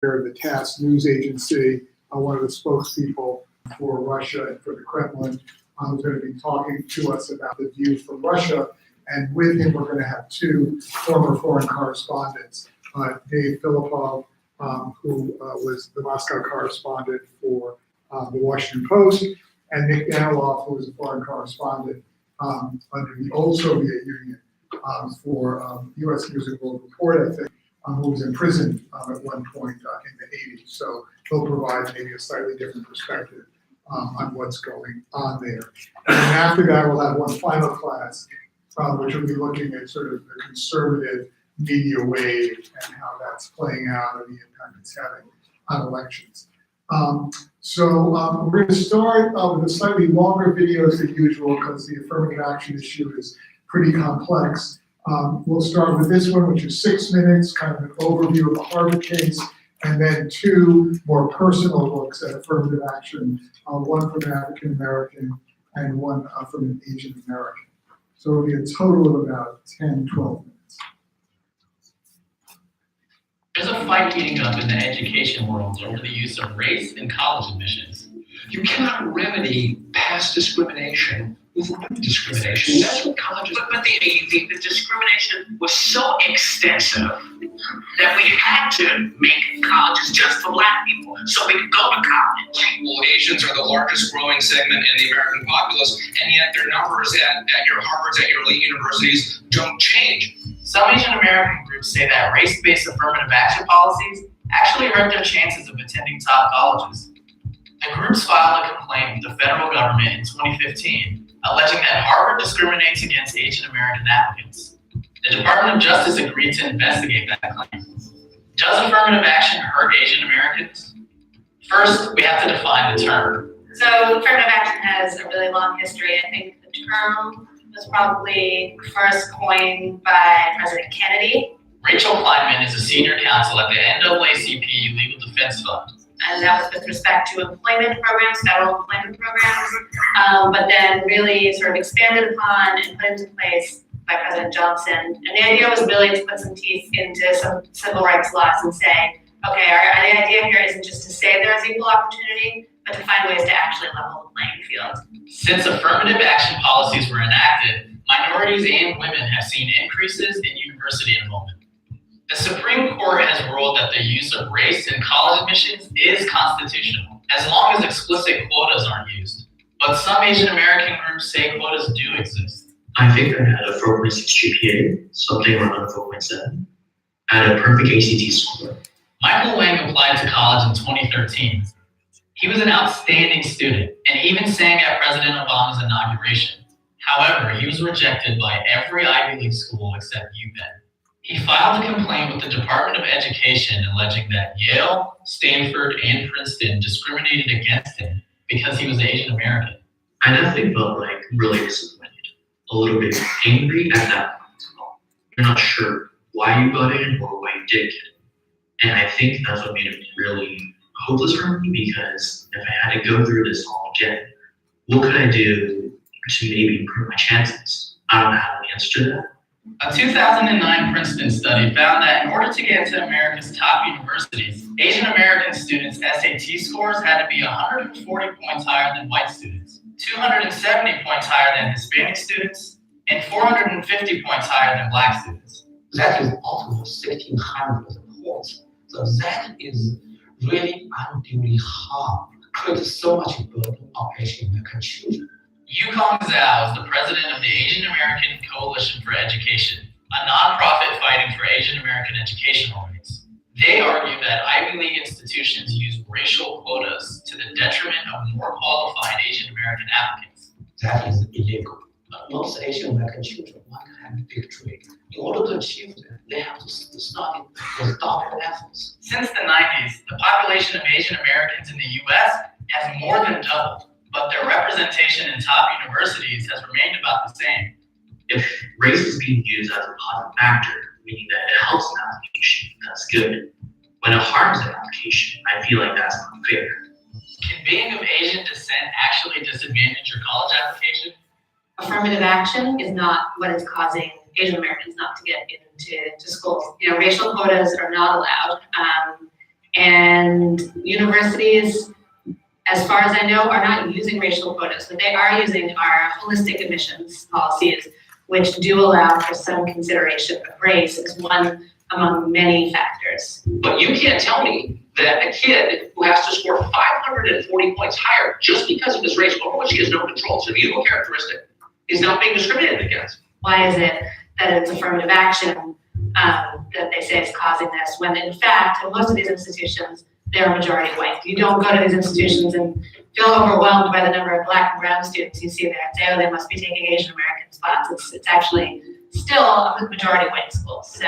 the TASS news agency, one of the spokespeople for Russia and for the Kremlin, who's going to be talking to us about the view from Russia. And with him, we're going to have two former foreign correspondents, Dave Filipov, who was the Moscow correspondent for the Washington Post, and Nick Daniloff, who was a foreign correspondent under the old Soviet Union for U.S. News and World Report, I think, who was in prison at one point in the 80s. So he'll provide maybe a slightly different perspective on what's going on there. And then after that, we'll have one final class, which will be looking at sort of the conservative media wave and how that's playing out and the impact it's having on elections. So we're going to start with a slightly longer videos than usual because the affirmative action issue is pretty complex. We'll start with this one, which is 6 minutes, kind of an overview of the Harvard case, and then two more personal looks at affirmative action, one from an African American and one from an Asian American. So it'll be a total of about 10, 12 minutes. There's a fight heating up in the education world over the use of race in college admissions. You cannot remedy past discrimination with new discrimination. That's what colleges. But the discrimination was so extensive that we had to make colleges just for Black people so we could go to college. Well, Asians are the largest growing segment in the American populace, and yet their numbers at your Harvards, at your elite universities don't change. Some Asian American groups say that race-based affirmative action policies actually hurt their chances of attending top colleges. The groups filed a complaint with the federal government in 2015, alleging that Harvard discriminates against Asian American applicants. The Department of Justice agreed to investigate that claim. Does affirmative action hurt Asian Americans? First, we have to define the term. So affirmative action has a really long history. I think the term was probably first coined by President Kennedy. Rachel Kleinman is a senior counsel at the NAACP Legal Defense Fund. And that was with respect to employment programs, federal employment programs, but then really sort of expanded upon and put into place by President Johnson. And the idea was really to put some teeth into some civil rights laws and say, okay, the idea here isn't just to say there's equal opportunity, but to find ways to actually level the playing field. Since affirmative action policies were enacted, minorities and women have seen increases in university enrollment. The Supreme Court has ruled that the use of race in college admissions is constitutional, as long as explicit quotas aren't used. But some Asian American groups say quotas do exist. I think I had a 4.6 GPA, something around 4.7. I had a perfect ACT score. Michael Wang applied to college in 2013. He was an outstanding student and even sang at President Obama's inauguration. However, he was rejected by every Ivy League school except UPenn. He filed a complaint with the Department of Education alleging that Yale, Stanford, and Princeton discriminated against him because he was Asian American. I definitely felt like really disappointed, a little bit angry at that point as well. You're not sure why you got in or why you did get in. And I think that's what made it really hopeless for me, because if I had to go through this all again, what could I do to maybe improve my chances? I don't have an answer to that. A 2009 Princeton study found that in order to get into America's top universities, Asian American students' SAT scores had to be 140 points higher than white students, 270 points higher than Hispanic students, and 450 points higher than Black students. That is almost 1,600 points. So that is really unduly hard, creates so much burden on Asian American children. Yukong Zhao is the president of the Asian American Coalition for Education, a nonprofit fighting for Asian American educational rights. They argue that Ivy League institutions use racial quotas to the detriment of more qualified Asian American applicants. That is illegal. Most Asian American children want to have a big trade. In order to achieve that, they have to study with double efforts. Since the 90s, the population of Asian Americans in the US has more than doubled, but their representation in top universities has remained about the same. If race is being used as a positive factor, meaning that it helps an application, that's good. When it harms an application, I feel like that's not fair. Can being of Asian descent actually disadvantage your college application? Affirmative action is not what is causing Asian Americans not to get into schools. You know, racial quotas are not allowed. And universities, as far as I know, are not using racial quotas, but they are using our holistic admissions policies, which do allow for some consideration of race as one among many factors. But you can't tell me that a kid who has to score 540 points higher just because of his race, over which he has no control, it's a mutable characteristic, is not being discriminated against. Why is it that it's affirmative action that they say is causing this, when in fact, in most of these institutions, they're majority white? You don't go to these institutions and feel overwhelmed by the number of Black and brown students you see there and say, oh, they must be taking Asian American spots. It's actually still a majority white school. So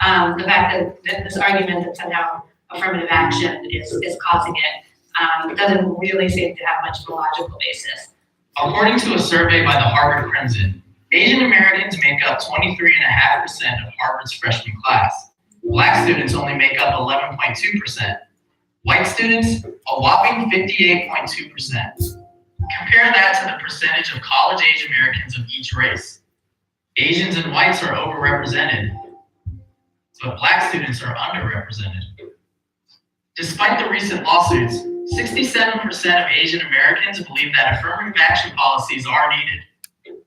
the fact that this argument that somehow affirmative action is causing it doesn't really seem to have much of a logical basis. According to a survey by the Harvard Crimson, Asian Americans make up 23.5% of Harvard's freshman class. Black students only make up 11.2%. White students, a whopping 58.2%. Compare that to the percentage of college-age Americans of each race. Asians and whites are overrepresented, but Black students are underrepresented. Despite the recent lawsuits, 67% of Asian Americans believe that affirmative action policies are needed.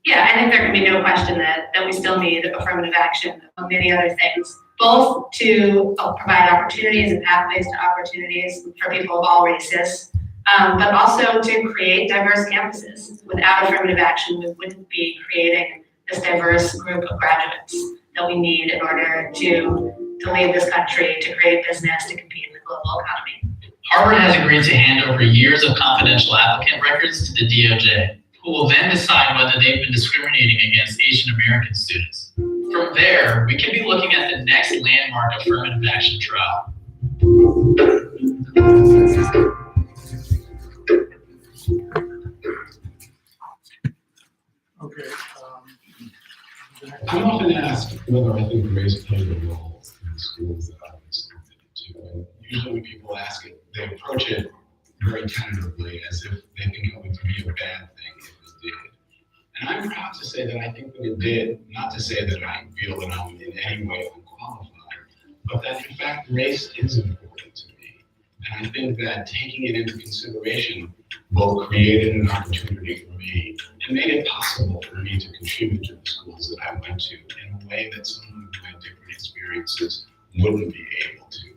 Yeah, I think there can be no question that we still need affirmative action among many other things, both to provide opportunities and pathways to opportunities for people of all races, but also to create diverse campuses. Without affirmative action, we wouldn't be creating this diverse group of graduates that we need in order to lead this country, to create business, to compete in the global economy. Harvard has agreed to hand over years of confidential applicant records to the DOJ, who will then decide whether they've been discriminating against Asian American students. From there, we could be looking at the next landmark affirmative action trial. Okay. I'm often asked whether I think race plays a role in the schools that I've been to. And usually when people ask it, they approach it very tentatively, as if they think it would be a bad thing if it did. And I'm proud to say that I think that it did, not to say that I feel that I'm in any way unqualified, but that in fact race is important to me. And I think that taking it into consideration both created an opportunity for me and made it possible for me to contribute to the schools that I went to in a way that someone who had different experiences wouldn't be able to.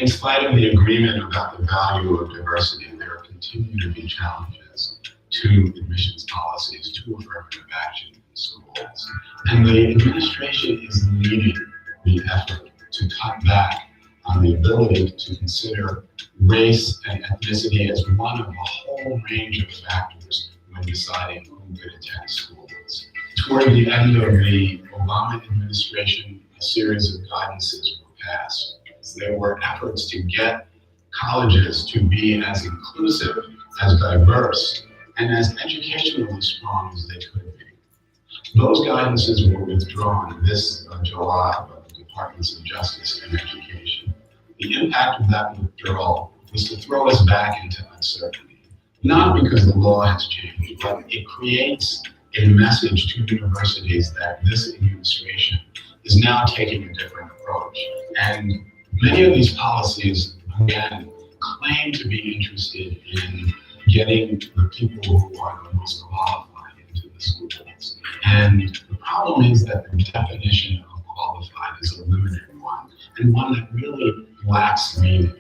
In spite of the agreement about the value of diversity, there continue to be challenges to admissions policies, to affirmative action in schools. And the administration is leading the effort to cut back on the ability to consider race and ethnicity as one of a whole range of factors when deciding who could attend schools. Toward the end of the Obama administration, a series of guidances were passed. There were efforts to get colleges to be as inclusive, as diverse, and as educationally strong as they could be. Those guidances were withdrawn this July by the Departments of Justice and Education. The impact of that withdrawal was to throw us back into uncertainty, not because the law has changed, but it creates a message to universities that this administration is now taking a different approach. And many of these policies, again, claim to be interested in getting the people who are the most qualified into the schools. And the problem is that the definition of qualified is a limited one, and one that really lacks meaning.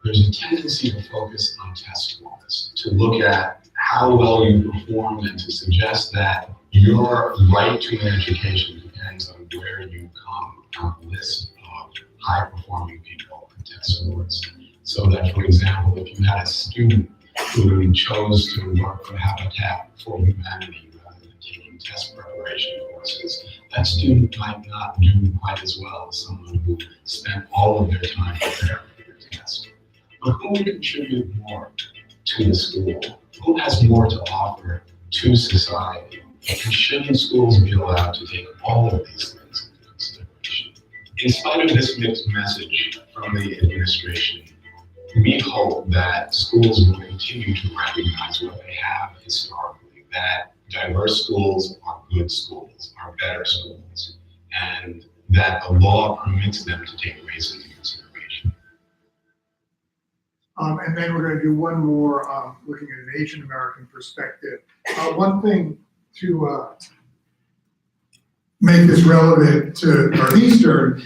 There's a tendency to focus on test scores, to look at how well you perform and to suggest that your right to an education depends on where you come on the list of high-performing people and test scores. So that, for example, if you had a student who chose to work for Habitat for Humanity rather than taking test preparation courses, that student might not do quite as well as someone who spent all of their time preparing for their test. But who would contribute more to the school? Who has more to offer to society? And shouldn't schools be allowed to take all of these things into consideration? In spite of this mixed message from the administration, we hope that schools will continue to recognize what they have historically, that diverse schools are good schools, are better schools, and that the law permits them to take race into consideration. And then we're going to do one more looking at an Asian American perspective. One thing to make this relevant to Northeastern,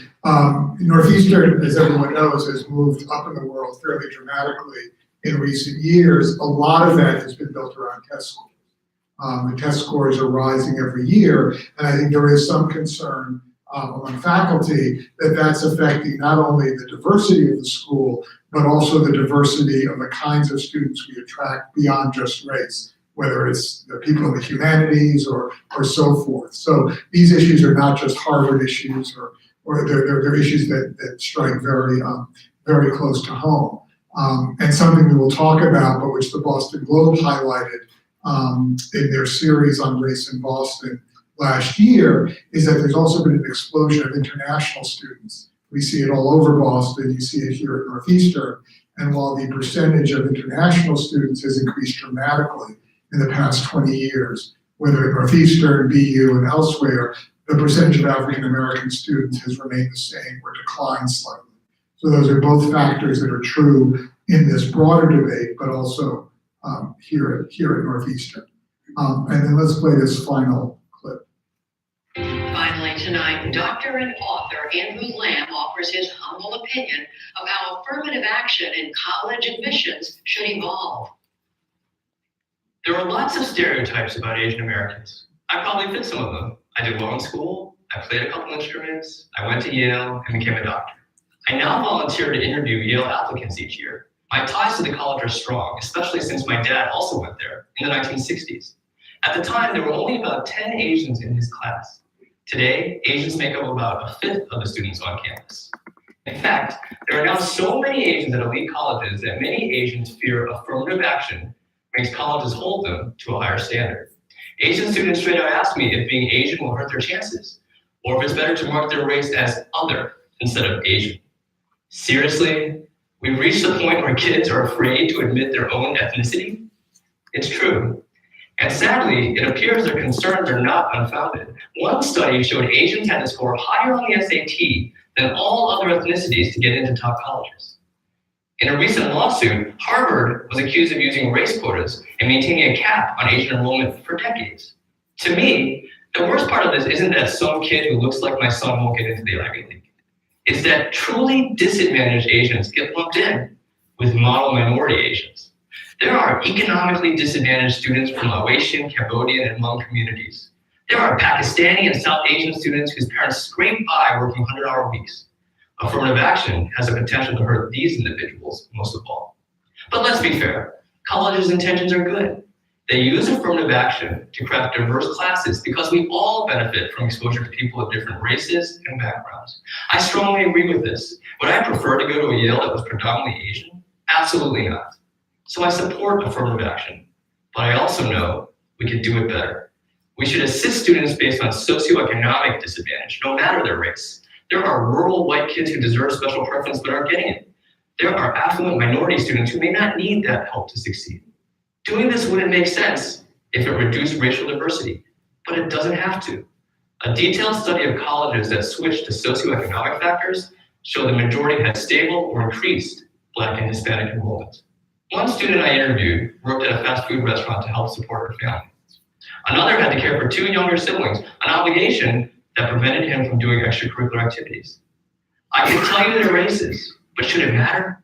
Northeastern, as everyone knows, has moved up in the world fairly dramatically in recent years. A lot of that has been built around test scores. The test scores are rising every year, and I think there is some concern among faculty that that's affecting not only the diversity of the school, but also the diversity of the kinds of students we attract beyond just race, whether it's the people in the humanities or so forth. So these issues are not just Harvard issues, or they're issues that strike very, very close to home. And something we will talk about, but which the Boston Globe highlighted in their series on race in Boston last year, is that there's also been an explosion of international students. We see it all over Boston, you see it here at Northeastern, and while the percentage of international students has increased dramatically in the past 20 years, whether at Northeastern, BU, and elsewhere, the percentage of African American students has remained the same or declined slightly. So those are both factors that are true in this broader debate, but also here at Northeastern. And then let's play this final clip. Finally tonight, Dr. and author Andrew Lamb offers his humble opinion of how affirmative action in college admissions should evolve. There are lots of stereotypes about Asian Americans. I probably fit some of them. I did well in school, I played a couple instruments, I went to Yale and became a doctor. I now volunteer to interview Yale applicants each year. My ties to the college are strong, especially since my dad also went there in the 1960s. At the time, there were only about 10 Asians in his class. Today, Asians make up about a fifth of the students on campus. In fact, there are now so many Asians at elite colleges that many Asians fear affirmative action makes colleges hold them to a higher standard. Asian students straight out ask me if being Asian will hurt their chances, or if it's better to mark their race as other instead of Asian. Seriously, we've reached the point where kids are afraid to admit their own ethnicity? It's true. And sadly, it appears their concerns are not unfounded. One study showed Asians had to score higher on the SAT than all other ethnicities to get into top colleges. In a recent lawsuit, Harvard was accused of using race quotas and maintaining a cap on Asian enrollment for decades. To me, the worst part of this isn't that some kid who looks like my son won't get into the Ivy League. It's that truly disadvantaged Asians get lumped in with model minority Asians. There are economically disadvantaged students from Laotian, Cambodian, and Hmong communities. There are Pakistani and South Asian students whose parents scrape by working 100-hour weeks. Affirmative action has the potential to hurt these individuals most of all. But let's be fair, colleges' intentions are good. They use affirmative action to craft diverse classes because we all benefit from exposure to people of different races and backgrounds. I strongly agree with this. Would I prefer to go to a Yale that was predominantly Asian? Absolutely not. So I support affirmative action, but I also know we could do it better. We should assist students based on socioeconomic disadvantage, no matter their race. There are rural white kids who deserve special preference but aren't getting it. There are affluent minority students who may not need that help to succeed. Doing this wouldn't make sense if it reduced racial diversity, but it doesn't have to. A detailed study of colleges that switched to socioeconomic factors showed the majority had stable or increased Black and Hispanic enrollment. One student I interviewed worked at a fast food restaurant to help support her family. Another had to care for 2 younger siblings, an obligation that prevented him from doing extracurricular activities. I could tell you their races, but should it matter?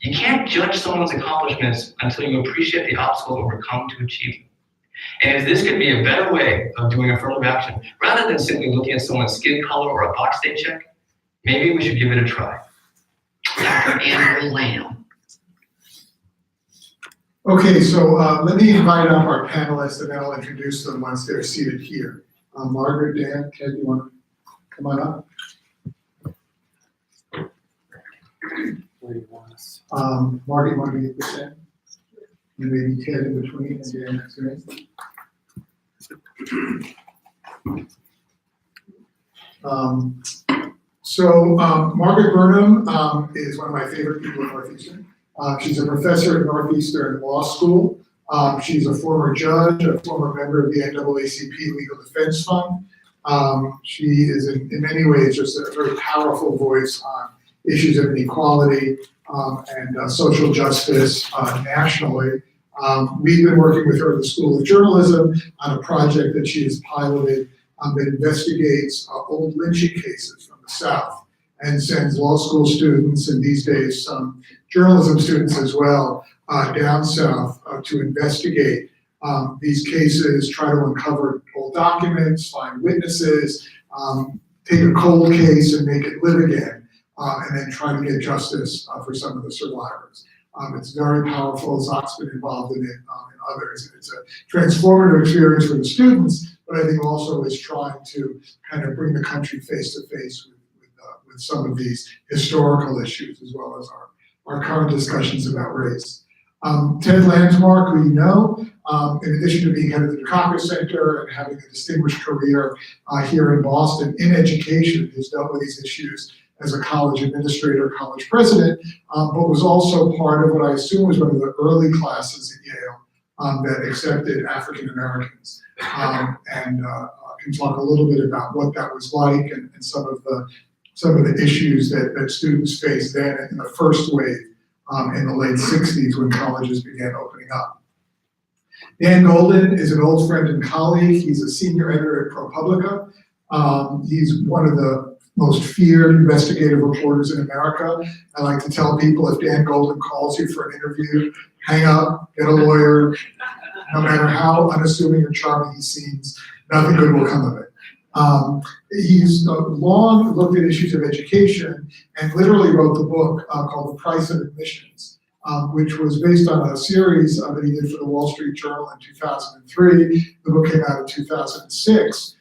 You can't judge someone's accomplishments until you appreciate the obstacles overcome to achieve them. And if this could be a better way of doing affirmative action, rather than simply looking at someone's skin color or a box they check, maybe we should give it a try. Dr. Andrew Lamb. Okay, so let me invite up our panelists and then I'll introduce them once they're seated here. Margaret, Dan, Ted, you want to come on up? Marty, you want to be at this end? And maybe Ted in between and Dan next to me. Marty Burnham is one of my favorite people at Northeastern. She's a professor at Northeastern Law School. She's a former judge, a former member of the NAACP Legal Defense Fund. She is in many ways just a very powerful voice on issues of inequality and social justice nationally. We've been working with her at the School of Journalism on a project that she has piloted that investigates old lynching cases from the South and sends law school students and these days some journalism students as well down south to investigate these cases, try to uncover old documents, find witnesses, take a cold case and make it live again, and then try to get justice for some of the survivors. It's very powerful. Zach's been involved in it and others. It's a transformative experience for the students, but I think also is trying to kind of bring the country face to face with some of these historical issues as well as our current discussions about race. Ted Landsmark, who you know, in addition to being head of the Dukakis Center and having a distinguished career here in Boston in education, has dealt with these issues as a college administrator, college president, but was also part of what I assume was one of the early classes at Yale that accepted African Americans, and can talk a little bit about what that was like and some of the issues that students faced then in the first wave in the late 60s when colleges began opening up. Dan Golden is an old friend and colleague. He's a senior editor at ProPublica. He's one of the most feared investigative reporters in America. I like to tell people if Dan Golden calls you for an interview, hang up, get a lawyer. No matter how unassuming or charming he seems, nothing good will come of it. He's long looked at issues of education and literally wrote the book called The Price of Admissions, which was based on a series that he did for the Wall Street Journal in 2003. The book came out in 2006.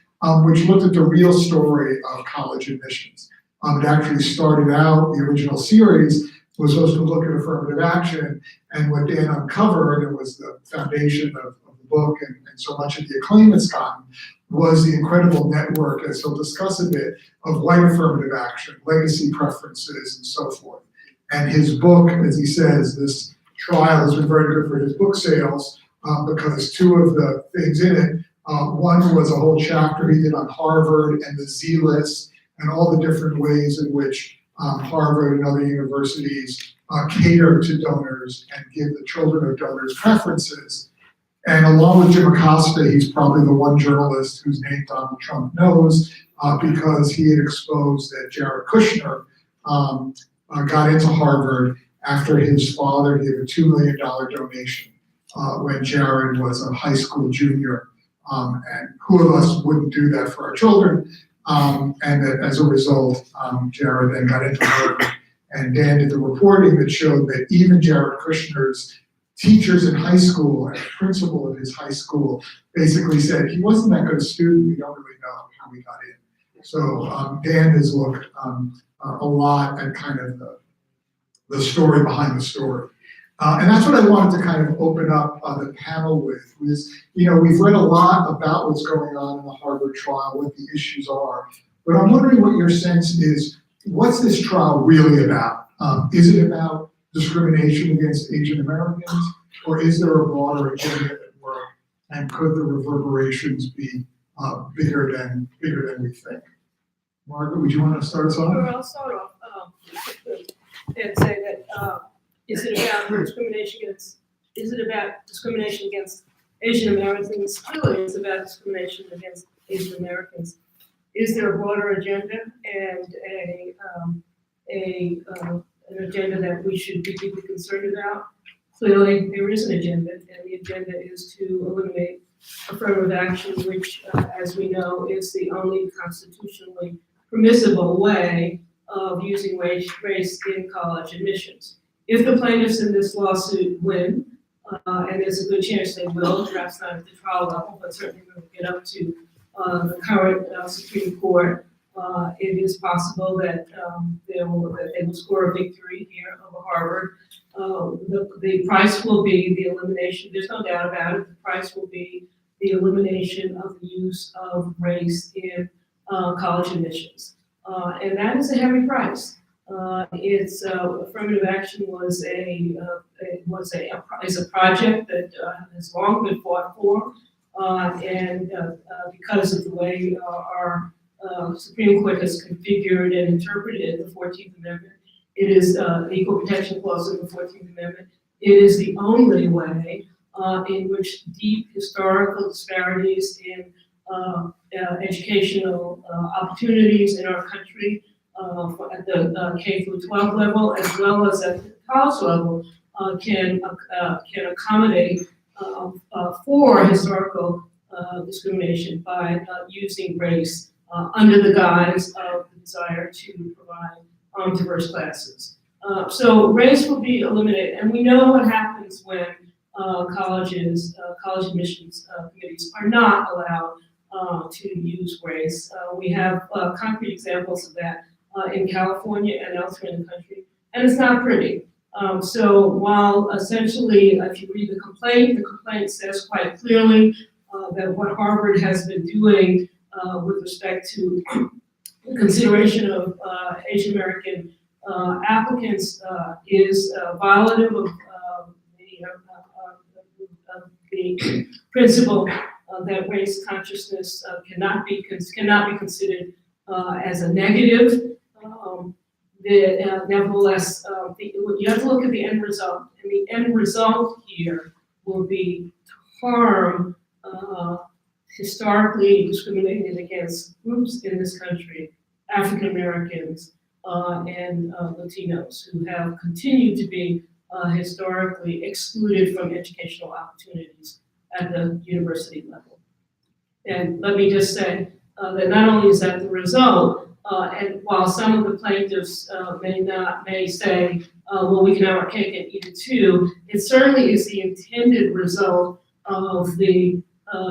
Which looked at the real story of college admissions. It actually started out, the original series was supposed to look at affirmative action, and what Dan uncovered, and it was the foundation of the book and so much of the acclaim it's gotten, was the incredible network, as he'll discuss a bit, of white affirmative action, legacy preferences, and so forth. And his book, as he says, this trial has been very good for his book sales because two of the things in it, one was a whole chapter he did on Harvard and the Z list and all the different ways in which Harvard and other universities cater to donors and give the children of donors preferences. And along with Jim Acosta, he's probably the one journalist whose name Donald Trump knows because he had exposed that Jared Kushner got into Harvard after his father gave a $2 million donation when Jared was a high school junior. And who of us wouldn't do that for our children? And that as a result, Jared then got into Harvard. And Dan did the reporting that showed that even Jared Kushner's teachers in high school and the principal of his high school basically said he wasn't that good a student. We don't really know how he got in. So Dan has looked a lot at kind of the story behind the story. And that's what I wanted to kind of open up the panel with, was, you know, we've read a lot about what's going on in the Harvard trial, what the issues are, but I'm wondering what your sense is, what's this trial really about? Is it about discrimination against Asian Americans, or is there a broader agenda at work, and could the reverberations be bigger than we think? Margaret, would you want to start us off? Well, I'll start off and say that is it about discrimination against Asian Americans? Clearly, it's about discrimination against Asian Americans. Is there a broader agenda and an agenda that we should be deeply concerned about? Clearly, there is an agenda, and the agenda is to eliminate affirmative action, which, as we know, is the only constitutionally permissible way of using race in college admissions. If the plaintiffs in this lawsuit win, and there's a good chance they will, perhaps not at the trial level, but certainly when we get up to the current Supreme Court, it is possible that they will score a victory here over Harvard. The price will be the elimination, there's no doubt about it, the price will be the elimination of the use of race in college admissions. And that is a heavy price. Affirmative action is a project that has long been fought for, and because of the way our Supreme Court has configured and interpreted the 14th Amendment, It is the Equal Protection Clause of the 14th Amendment. It is the only way in which deep historical disparities in educational opportunities in our country at the K through 12 level as well as at the college level can accommodate for historical discrimination by using race under the guise of the desire to provide diverse classes. So race will be eliminated, and we know what happens when colleges, college admissions committees are not allowed to use race. We have concrete examples of that in California and elsewhere in the country, and it's not pretty. So while essentially, if you read the complaint says quite clearly that what Harvard has been doing with respect to the consideration of Asian American applicants is violative of the principle that race consciousness cannot be considered as a negative. Nevertheless, you have to look at the end result, and the end result here will be to harm historically discriminated against groups in this country, African Americans and Latinos, who have continued to be historically excluded from educational opportunities at the university level. And let me just say that not only is that the result, and while some of the plaintiffs may say, well, we can have our cake and eat it too, it certainly is the intended result of the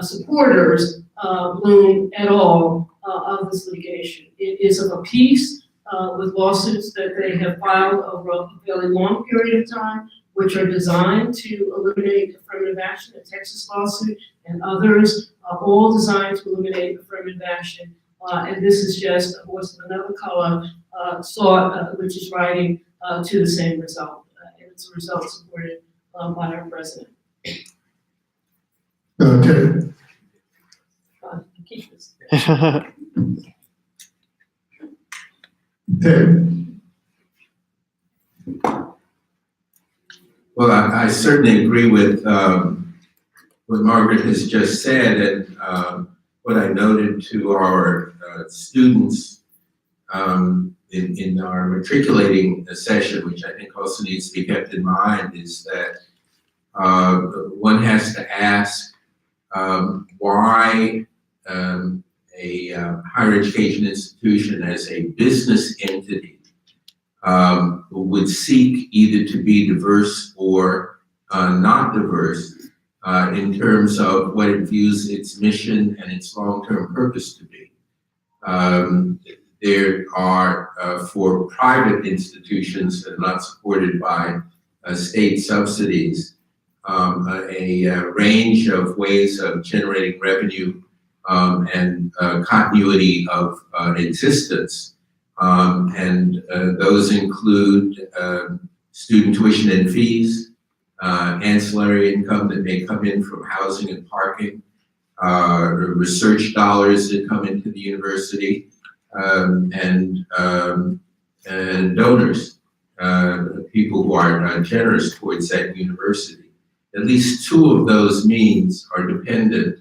supporters, Bloom et al., of this litigation. It is of a piece with lawsuits that they have filed over a fairly long period of time, which are designed to eliminate affirmative action, a Texas lawsuit, and others, all designed to eliminate affirmative action. And this is just a voice of another color sought, which is writing to the same result. And it's a result supported by our president. Okay. Keep this. Ted. Well, I certainly agree with what Margaret has just said, and what I noted to our students in our matriculating session, which I think also needs to be kept in mind, is that one has to ask why a higher education institution as a business entity would seek either to be diverse or not diverse in terms of what it views its mission and its long-term purpose to be. There are, for private institutions that are not supported by state subsidies, a range of ways of generating revenue and continuity of existence. And those include student tuition and fees, ancillary income that may come in from housing and parking, research dollars that come into the university, and donors, people who are generous towards that university. At least two of those means are dependent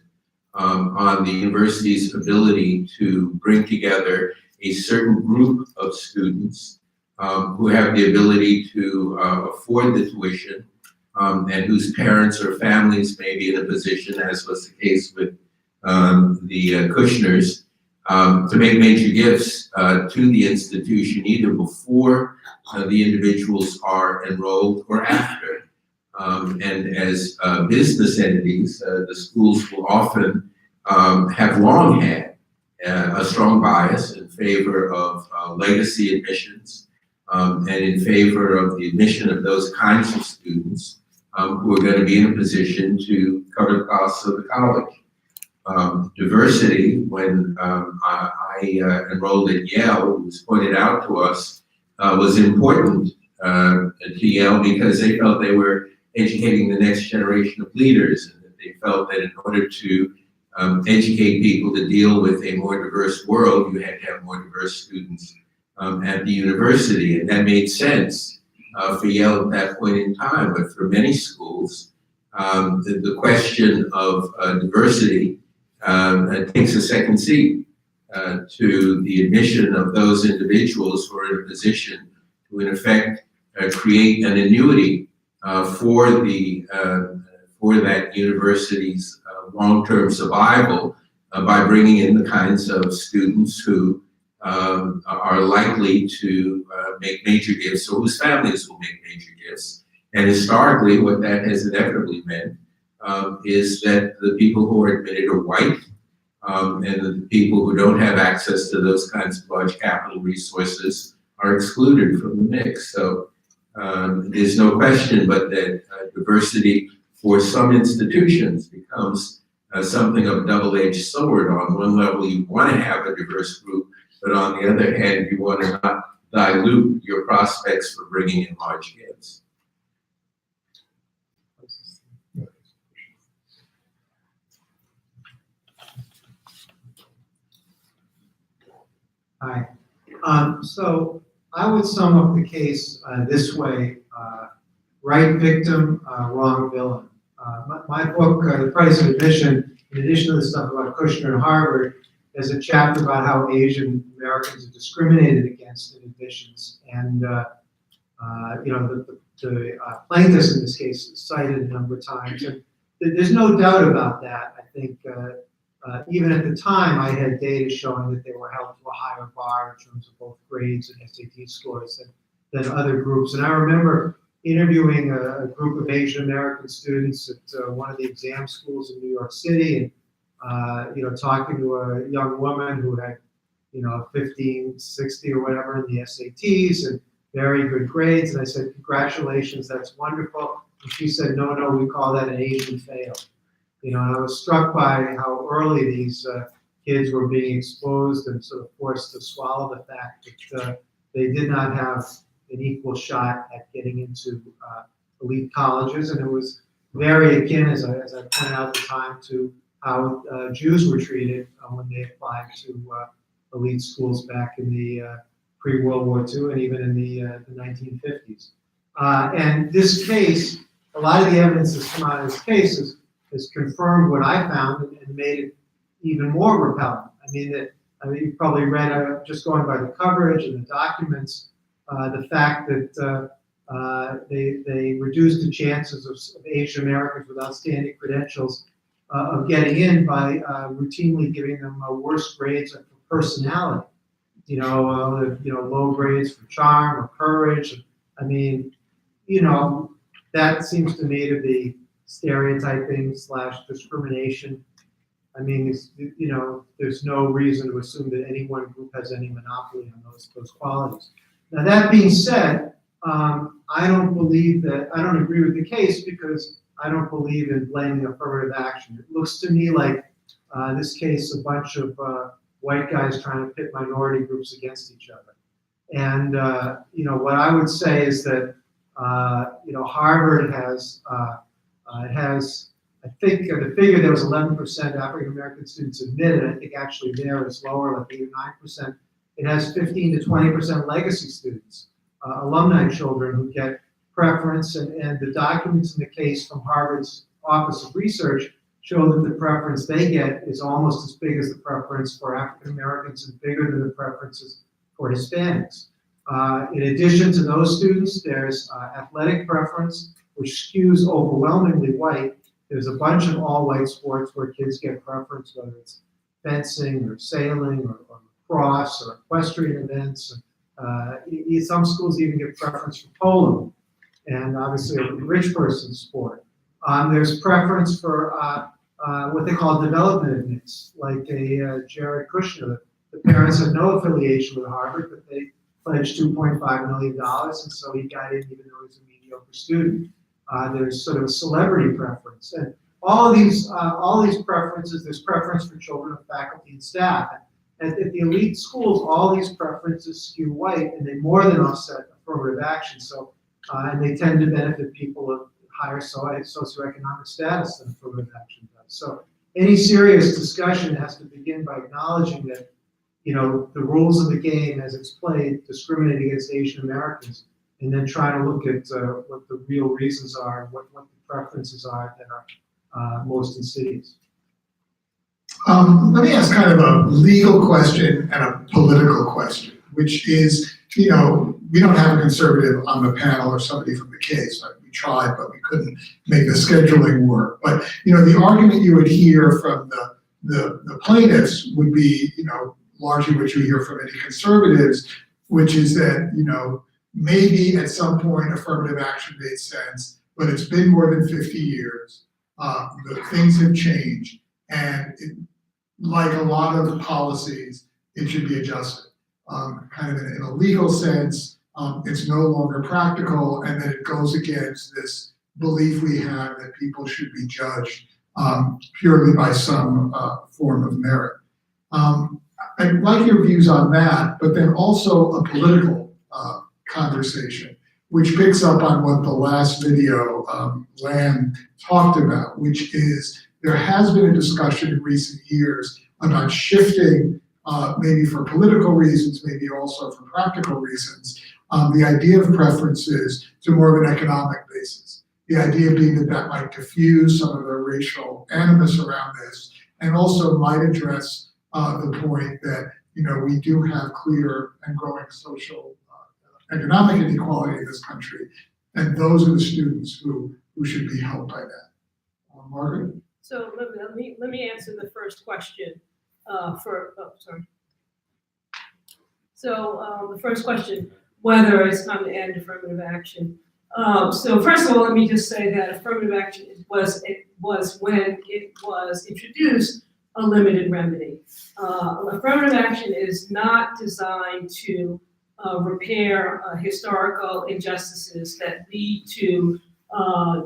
on the university's ability to bring together a certain group of students who have the ability to afford the tuition and whose parents or families may be in a position, as was the case with the Kushners, to make major gifts to the institution either before the individuals are enrolled or after. And as business entities, the schools will often have long had a strong bias in favor of legacy admissions and in favor of the admission of those kinds of students who are going to be in a position to cover the costs of the college. Diversity, when I enrolled at Yale, it was pointed out to us, was important at Yale because they felt they were educating the next generation of leaders, and that they felt that in order to educate people to deal with a more diverse world, you had to have more diverse students at the university, and that made sense for Yale at that point in time. But for many schools, the question of diversity takes a second seat to the admission of those individuals who are in a position to, in effect, create an annuity for that university's long-term survival by bringing in the kinds of students who are likely to make major gifts, or whose families will make major gifts. And historically, what that has inevitably meant is that the people who are admitted are white, and the people who don't have access to those kinds of large capital resources are excluded from the mix. So there's no question but that diversity for some institutions becomes something of a double-edged sword. On one level, you want to have a diverse group, but on the other hand, you want to not dilute your prospects for bringing in large gifts. Hi. So I would sum up the case this way: right victim, wrong villain. My book, The Price of Admission, in addition to the stuff about Kushner and Harvard, there's a chapter about how Asian Americans are discriminated against in admissions. And the plaintiffs in this case cited a number of times. And there's no doubt about that. I think even at the time, I had data showing that they were held to a higher bar in terms of both grades and SAT scores than other groups. And I remember interviewing a group of Asian American students at one of the exam schools in New York City, and talking to a young woman who had 15, 60 or whatever in the SATs and very good grades. And I said, "Congratulations, that's wonderful." And she said, "No, we call that an Asian fail." And I was struck by how early these kids were being exposed and sort of forced to swallow the fact that they did not have an equal shot at getting into elite colleges. And it was very akin, as I pointed out at the time, to how Jews were treated when they applied to elite schools back in the pre-World War II and even in the 1950s. And this case, a lot of the evidence that's come out of this case has confirmed what I found and made it even more repellent. I mean, you've probably read, just going by the coverage and the documents, the fact that they reduced the chances of Asian Americans with outstanding credentials of getting in by routinely giving them worse grades for personality. Low grades for charm or courage. I mean, that seems to me to be stereotyping / discrimination. I mean, there's no reason to assume that any one group has any monopoly on those qualities. Now, that being said, I don't agree with the case because I don't believe in blaming affirmative action. It looks to me like this case, a bunch of white guys trying to pit minority groups against each other. And, what I would say is that, Harvard has, I think the figure there was 11% African-American students admitted. I think actually there is lower, like 8 or 9%. It has 15 to 20% legacy students, alumni children who get preference, and the documents in the case from Harvard's Office of Research show that the preference they get is almost as big as the preference for African-Americans and bigger than the preferences for Hispanics. In addition to those students, there's athletic preference, which skews overwhelmingly white. There's a bunch of all-white sports where kids get preference, whether it's fencing or sailing or lacrosse or equestrian events. Some schools even get preference for polo, and obviously a rich person's sport. There's preference for what they call development admits, like a Jared Kushner. The parents had no affiliation with Harvard, but they pledged $2.5 million, and so he got in even though he was a mediocre student. There's sort of a celebrity preference, and all these preferences. There's preference for children of faculty and staff. At the elite schools, all these preferences skew white, and they more than offset affirmative action. So, and they tend to benefit people of higher socioeconomic status than affirmative action does. So, any serious discussion has to begin by acknowledging that the rules of the game as it's played, discriminate against Asian Americans, and then try to look at what the real reasons are, what the preferences are that are most insidious. Let me ask kind of a legal question and a political question, which is, we don't have a conservative on the panel or somebody from the case. We tried, but we couldn't make the scheduling work. But, the argument you would hear from the plaintiffs would be, largely what you hear from any conservatives, which is that, maybe at some point affirmative action made sense, but it's been more than 50 years. The things have changed, and like a lot of policies, it should be adjusted. Kind of in a legal sense, it's no longer practical, and then it goes against this belief we have that people should be judged purely by some form of merit. I'd like your views on that, but then also a political conversation, which picks up on what the last video Lamb talked about, which is there has been a discussion in recent years about shifting, maybe for political reasons, maybe also for practical reasons, the idea of preferences to more of an economic basis. The idea being that might diffuse some of the racial animus around this, and also might address the point that we do have clear and growing social economic inequality in this country, and those are the students who should be helped by that. Margaret? So let me answer the first question. So the first question, whether it's time to end affirmative action. So first of all, let me just say that affirmative action was when it was introduced a limited remedy. Affirmative action is not designed to repair historical injustices that lead to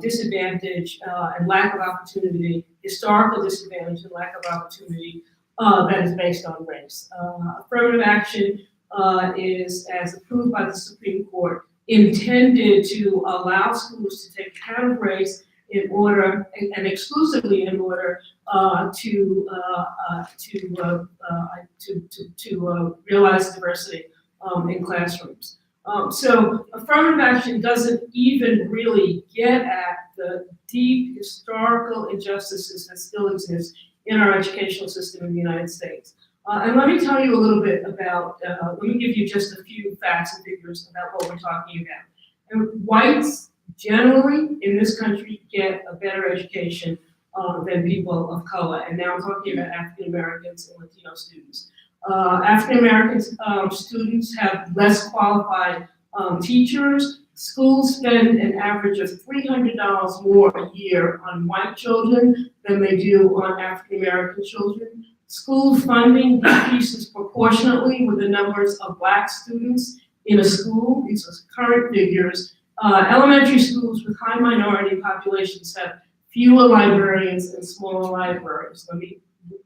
disadvantage and lack of opportunity, historical disadvantage and lack of opportunity that is based on race. Affirmative action is, as approved by the Supreme Court, intended to allow schools to take account of race in order, and exclusively in order, to realize diversity in classrooms. So affirmative action doesn't even really get at the deep historical injustices that still exist in our educational system in the United States. And let me tell you a little bit about, let me give you just a few facts and figures about what we're talking about. And whites generally in this country get a better education than people of color. And now I'm talking about African Americans and Latino students. African American students have less qualified teachers. Schools spend an average of $300 more a year on white children than they do on African American children. School funding decreases proportionately with the numbers of Black students in a school. These are current figures. Elementary schools with high minority populations have fewer librarians and smaller libraries. Let me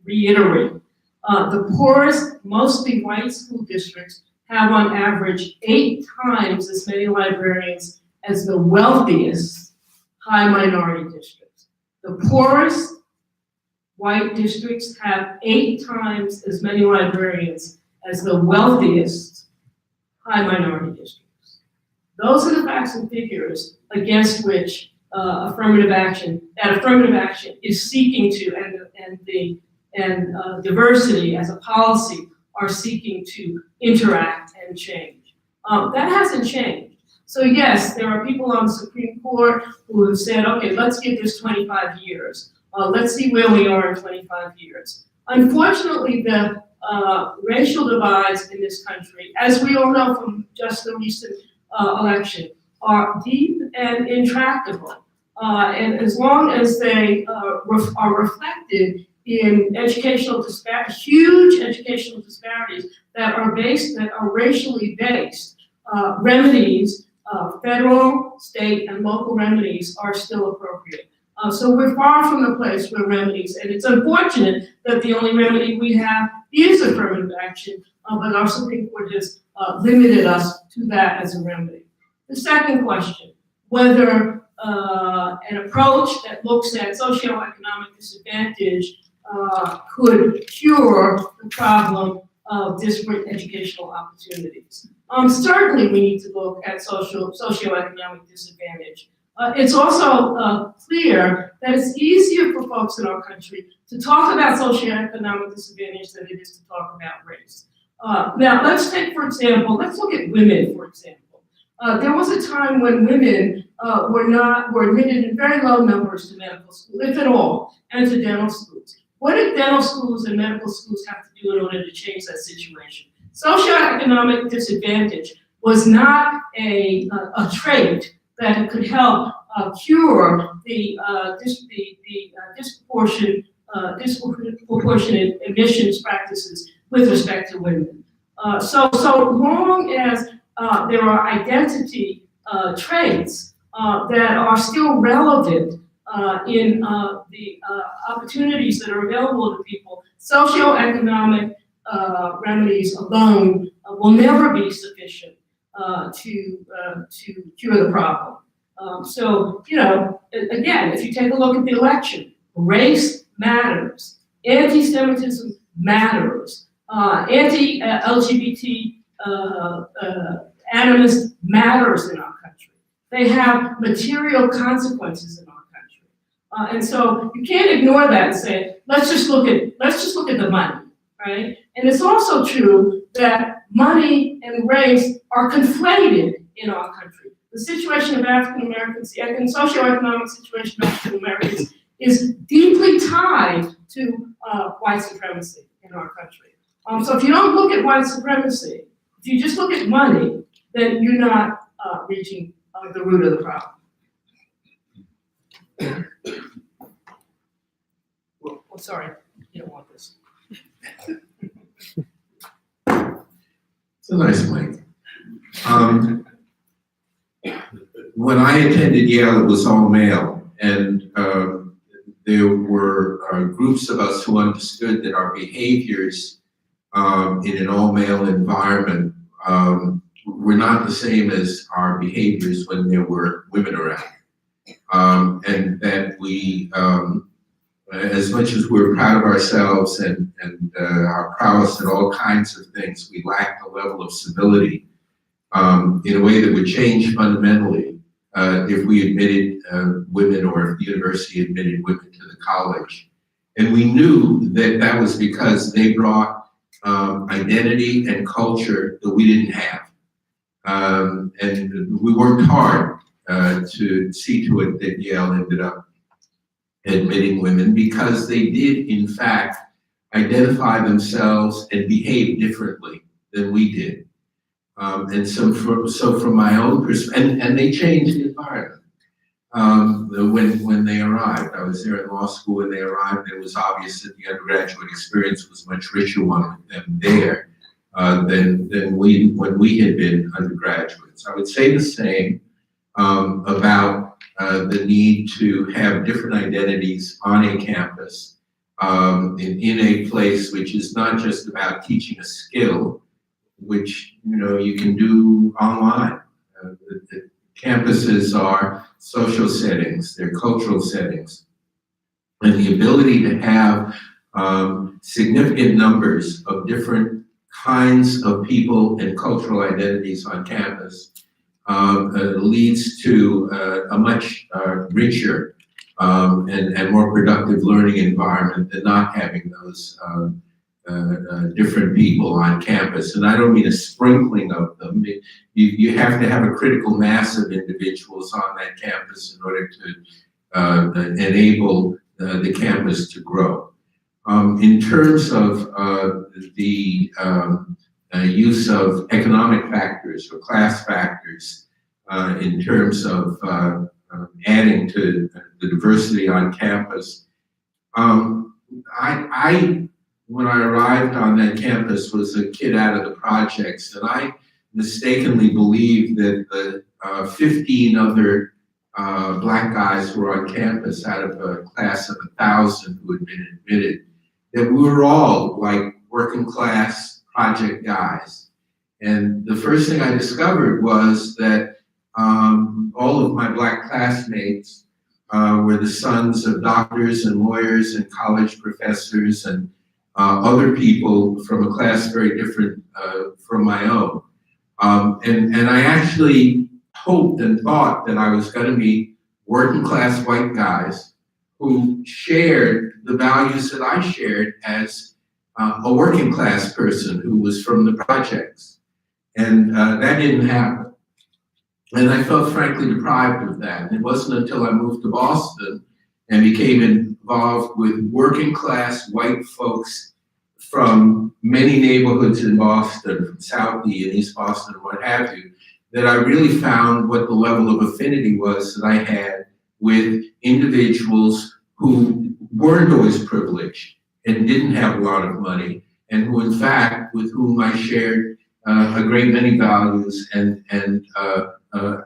reiterate. The poorest, mostly white school districts have on average 8 times as many librarians as the wealthiest high minority districts. The poorest white districts have 8 times as many librarians as the wealthiest high minority districts. Those are the facts and figures against which affirmative action is seeking to, and diversity as a policy are seeking to interact and change. That hasn't changed. So yes, there are people on the Supreme Court who have said, okay, let's give this 25 years. Let's see where we are in 25 years. Unfortunately, the racial divides in this country, as we all know from just the recent election, are deep and intractable. And as long as they are reflected in huge educational disparities that are racially based, remedies, federal, state, and local remedies are still appropriate. So we're far from the place where remedies, and it's unfortunate that the only remedy we have is affirmative action, but our Supreme Court has limited us to that as a remedy. The second question, whether an approach that looks at socioeconomic disadvantage could cure the problem of disparate educational opportunities. Certainly, we need to look at socioeconomic disadvantage. It's also clear that it's easier for folks in our country to talk about socioeconomic disadvantage than it is to talk about race. Now, let's look at women, for example. There was a time when women were admitted in very low numbers to medical school, if at all, and to dental schools. What did dental schools and medical schools have to do in order to change that situation? Socioeconomic disadvantage was not a trait that could help cure the disproportionate admissions practices with respect to women. So long as there are identity traits that are still relevant in the opportunities that are available to people, socioeconomic remedies alone will never be sufficient to cure the problem. So, again, if you take a look at the election, race matters, anti-Semitism matters, anti-LGBT animus matters in our country. They have material consequences in our country. And so you can't ignore that and say, let's just look at the money, right? And it's also true that money and race are conflated in our country. The situation of African Americans, the socioeconomic situation of African Americans is deeply tied to white supremacy in our country. So if you don't look at white supremacy, if you just look at money, then you're not reaching the root of the problem. Well, sorry, you don't want this. It's a nice mic. When I attended Yale, it was all male, and there were groups of us who understood that our behaviors in an all-male environment were not the same as our behaviors when there were women around. And that we, as much as we're proud of ourselves and our prowess at all kinds of things, we lacked a level of civility in a way that would change fundamentally if we admitted women, or if the university admitted women to the college. And we knew that that was because they brought identity and culture that we didn't have. And we worked hard to see to it that Yale ended up admitting women, because they did, in fact, identify themselves and behave differently than we did. And so from my own perspective, and they changed the environment when they arrived. I was there in law school when they arrived. It was obvious that the undergraduate experience was a much richer one with them there than when we had been undergraduates. I would say the same about the need to have different identities on a campus in a place which is not just about teaching a skill, which you can do online. The campuses are social settings, they're cultural settings, and the ability to have significant numbers of different kinds of people and cultural identities on campus leads to a much richer and more productive learning environment than not having those different people on campus. And I don't mean a sprinkling of them. You have to have a critical mass of individuals on that campus in order to enable the campus to grow. In terms of the use of economic factors or class factors in terms of adding to the diversity on campus, when I arrived on that campus, was a kid out of the projects, and I mistakenly believed that the 15 other black guys who were on campus out of a class of 1,000 who had been admitted, that we were all like working class project guys. And the first thing I discovered was that all of my black classmates were the sons of doctors and lawyers and college professors and other people from a class very different from my own. And I actually hoped and thought that I was going to meet working class white guys who shared the values that I shared as a working class person who was from the projects. And that didn't happen. And I felt frankly deprived of that. And it wasn't until I moved to Boston and became involved with working class white folks from many neighborhoods in Boston, from South and East Boston, what have you, that I really found what the level of affinity was that I had with individuals who weren't always privileged and didn't have a lot of money, and who in fact, with whom I shared a great many values and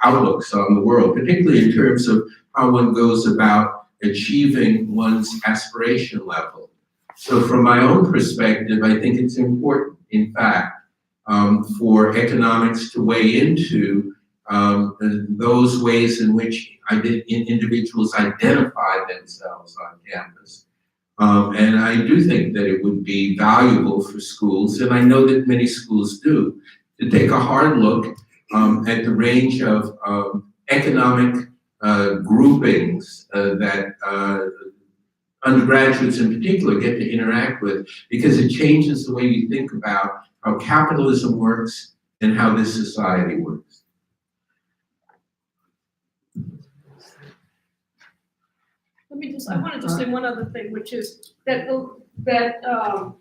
outlooks on the world, particularly in terms of how one goes about achieving one's aspiration level. So from my own perspective, I think it's important, in fact, for economics to weigh into those ways in which individuals identify themselves on campus. And I do think that it would be valuable for schools, and I know that many schools do, to take a hard look at the range of economic groupings that undergraduates in particular get to interact with, because it changes the way you think about how capitalism works and how this society works. I want to just say one other thing, which is that the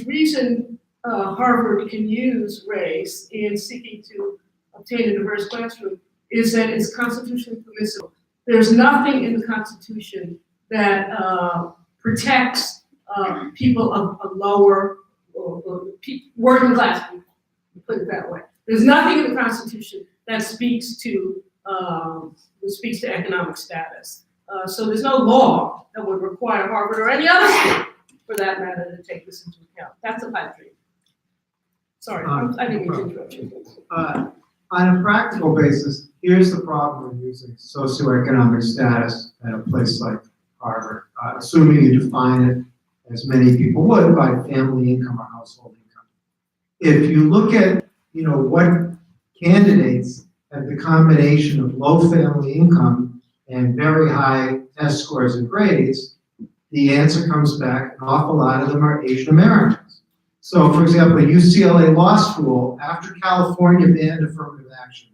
reason Harvard can use race in seeking to obtain a diverse classroom is that it's constitutionally permissible. There's nothing in the Constitution that protects people of lower or working class people, put it that way. There's nothing in the Constitution that speaks to economic status. So there's no law that would require Harvard or any other school, for that matter, to take this into account. That's a pipe dream. Sorry, I didn't mean to interrupt you. On a practical basis, here's the problem with using socioeconomic status at a place like Harvard, assuming you define it as many people would by family income or household income. If you look at, what candidates have the combination of low family income and very high test scores and grades, the answer comes back, an awful lot of them are Asian Americans. So, for example, UCLA Law School, after California banned affirmative action,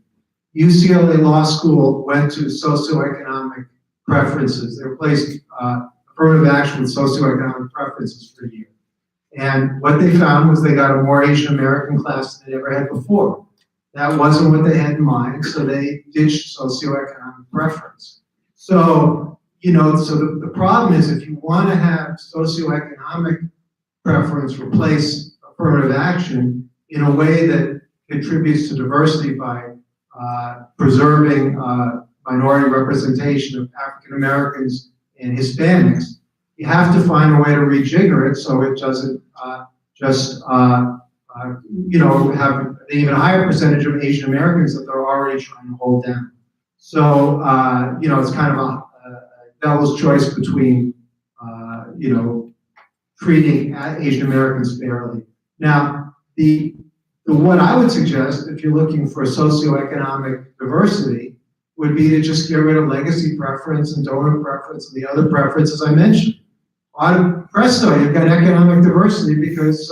UCLA Law School went to socioeconomic preferences. They replaced affirmative action with socioeconomic preferences for a year. And what they found was they got a more Asian American class than they ever had before. That wasn't what they had in mind, so they ditched socioeconomic preference. So, the problem is, if you want to have socioeconomic preference replace affirmative action in a way that contributes to diversity by preserving minority representation of African Americans and Hispanics, you have to find a way to rejigger it so it doesn't have an even higher percentage of Asian Americans that they're already trying to hold down. So, it's kind of a devil's choice between, treating Asian Americans fairly. Now, what I would suggest, if you're looking for socioeconomic diversity, would be to just get rid of legacy preference and donor preference and the other preferences I mentioned. Presto, you've got economic diversity because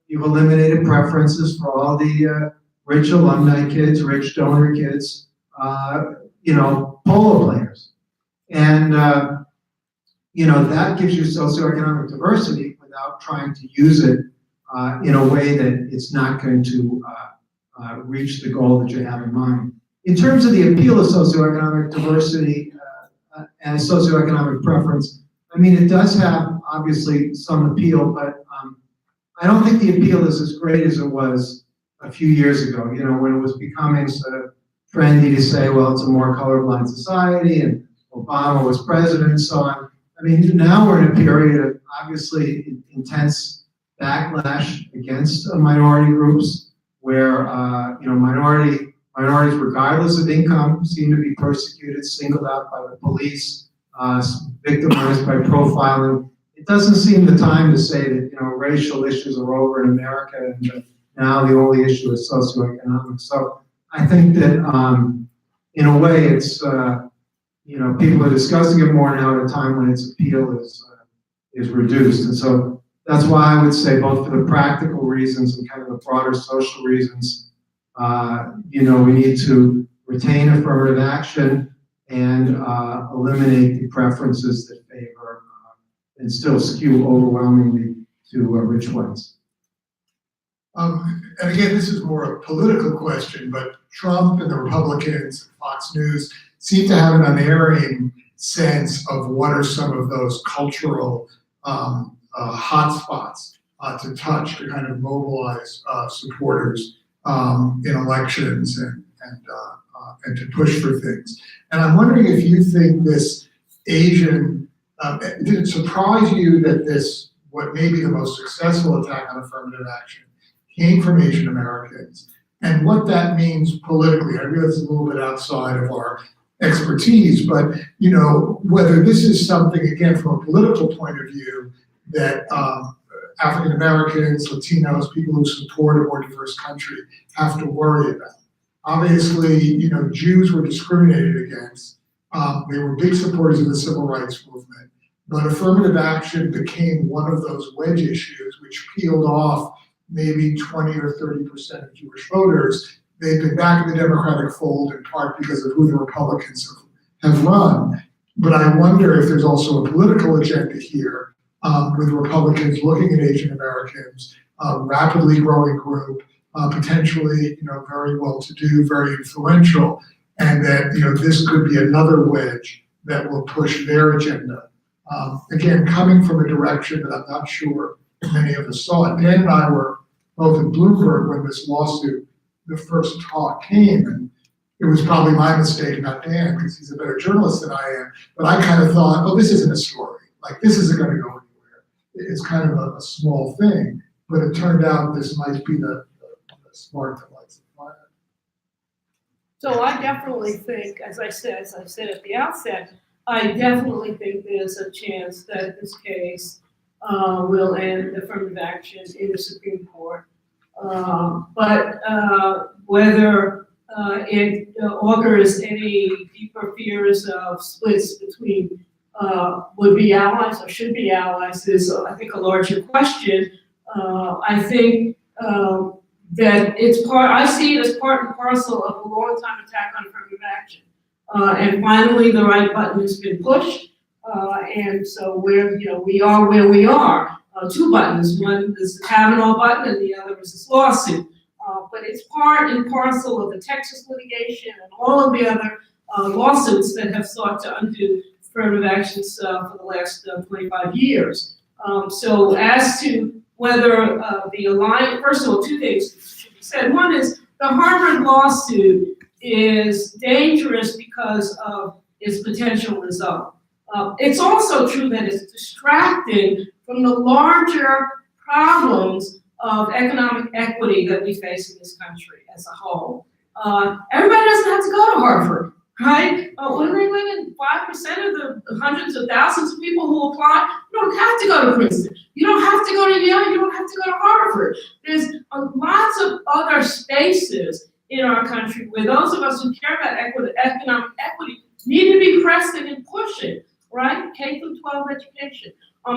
you've eliminated preferences for all the rich alumni kids, rich donor kids, polo players. And, that gives you socioeconomic diversity without trying to use it in a way that it's not going to reach the goal that you have in mind. In terms of the appeal of socioeconomic diversity and socioeconomic preference, it does have obviously some appeal, but I don't think the appeal is as great as it was a few years ago, when it was becoming sort of trendy to say, well, it's a more colorblind society and Obama was president and so on. Now we're in a period of obviously intense backlash against minority groups where, minorities, regardless of income, seem to be persecuted, singled out by the police, victimized by profiling. it doesn't seem the time to say that, racial issues are over in America and now the only issue is socioeconomic. So I think that, in a way, it's, people are discussing it more now at a time when its appeal is reduced. And so that's why I would say, both for the practical reasons and kind of the broader social reasons, we need to retain affirmative action and eliminate the preferences that favor and still skew overwhelmingly to rich whites. And again, this is more a political question, but Trump and the Republicans, Fox News, seem to have an unerring sense of what are some of those cultural hotspots to touch, to kind of mobilize supporters in elections and to push for things. And I'm wondering if you think this Asian, did it surprise you that this, what may be the most successful attack on affirmative action, came from Asian Americans, and what that means politically? I realize it's a little bit outside of our expertise, but whether this is something, again, from a political point of view, that African Americans, Latinos, people who support a more diverse country have to worry about. Obviously, Jews were discriminated against. They were big supporters of the civil rights movement, but affirmative action became one of those wedge issues which peeled off maybe 20 or 30% of Jewish voters. They've been back in the Democratic fold in part because of who the Republicans have run. But I wonder if there's also a political agenda here, with Republicans looking at Asian Americans, rapidly growing group, potentially, very well-to-do, very influential, and that, this could be another wedge that will push their agenda. Again, coming from a direction that I'm not sure many of us saw. Dan and I were both at Bloomberg when this lawsuit, the first talk came, and it was probably my mistake, not Dan, because he's a better journalist than I am, but I kind of thought, oh, this isn't a story. Like, this isn't going to go anywhere. It's kind of a small thing, but it turned out this might be the spark that lights the fire. So I definitely think, as I said at the outset, I definitely think there's a chance that this case will end affirmative action in the Supreme Court. But whether it augurs any deeper fears of splits between would-be allies or should-be allies is, I think, a larger question. I think that I see it as part and parcel of a long-time attack on affirmative action. And finally, the right button has been pushed. And so we are where we are. Two buttons. One is the Kavanaugh button, and the other is this lawsuit. But it's part and parcel of the Texas litigation and all of the other lawsuits that have sought to undo affirmative actions for the last 25 years. So as to whether the alliance, first of all, two things should be said. One is the Harvard lawsuit is dangerous because of its potential result. It's also true that it's distracting from the larger problems of economic equity that we face in this country as a whole. Everybody doesn't have to go to Harvard, right? Only 5% of the hundreds of thousands of people who apply, you don't have to go to Princeton. You don't have to go to Yale. You don't have to go to Harvard. There's lots of other spaces in our country where those of us who care about economic equity need to be pressing and pushing, right? K through 12 education.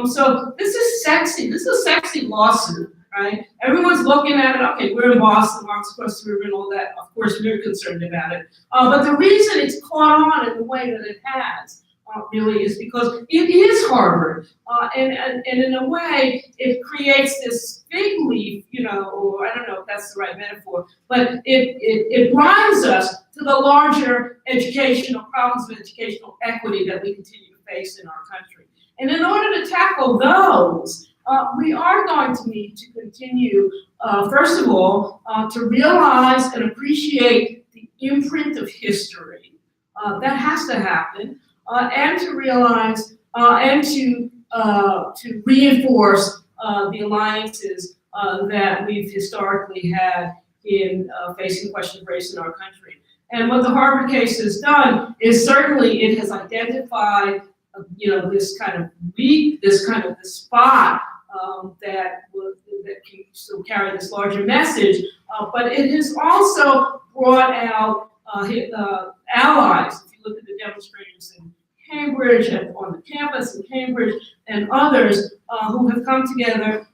So this is sexy. This is a sexy lawsuit, right? Everyone's looking at it. Okay, we're in Boston, Lawrence Cross River, and all that. Of course, we're concerned about it. But the reason it's caught on in the way that it has really is because it is Harvard. And in a way, it creates this fig leaf, or I don't know if that's the right metaphor, but it blinds us to the larger educational problems of educational equity that we continue to face in our country. And in order to tackle those, we are going to need to continue, first of all, to realize and appreciate the imprint of history. That has to happen, and to realize and to reinforce the alliances that we've historically had in facing the question of race in our country. And what the Harvard case has done is certainly it has identified this kind of the spot that can still carry this larger message, but it has also brought out allies. If you look at the demonstrators in Cambridge, on the campus in Cambridge, and others who have come together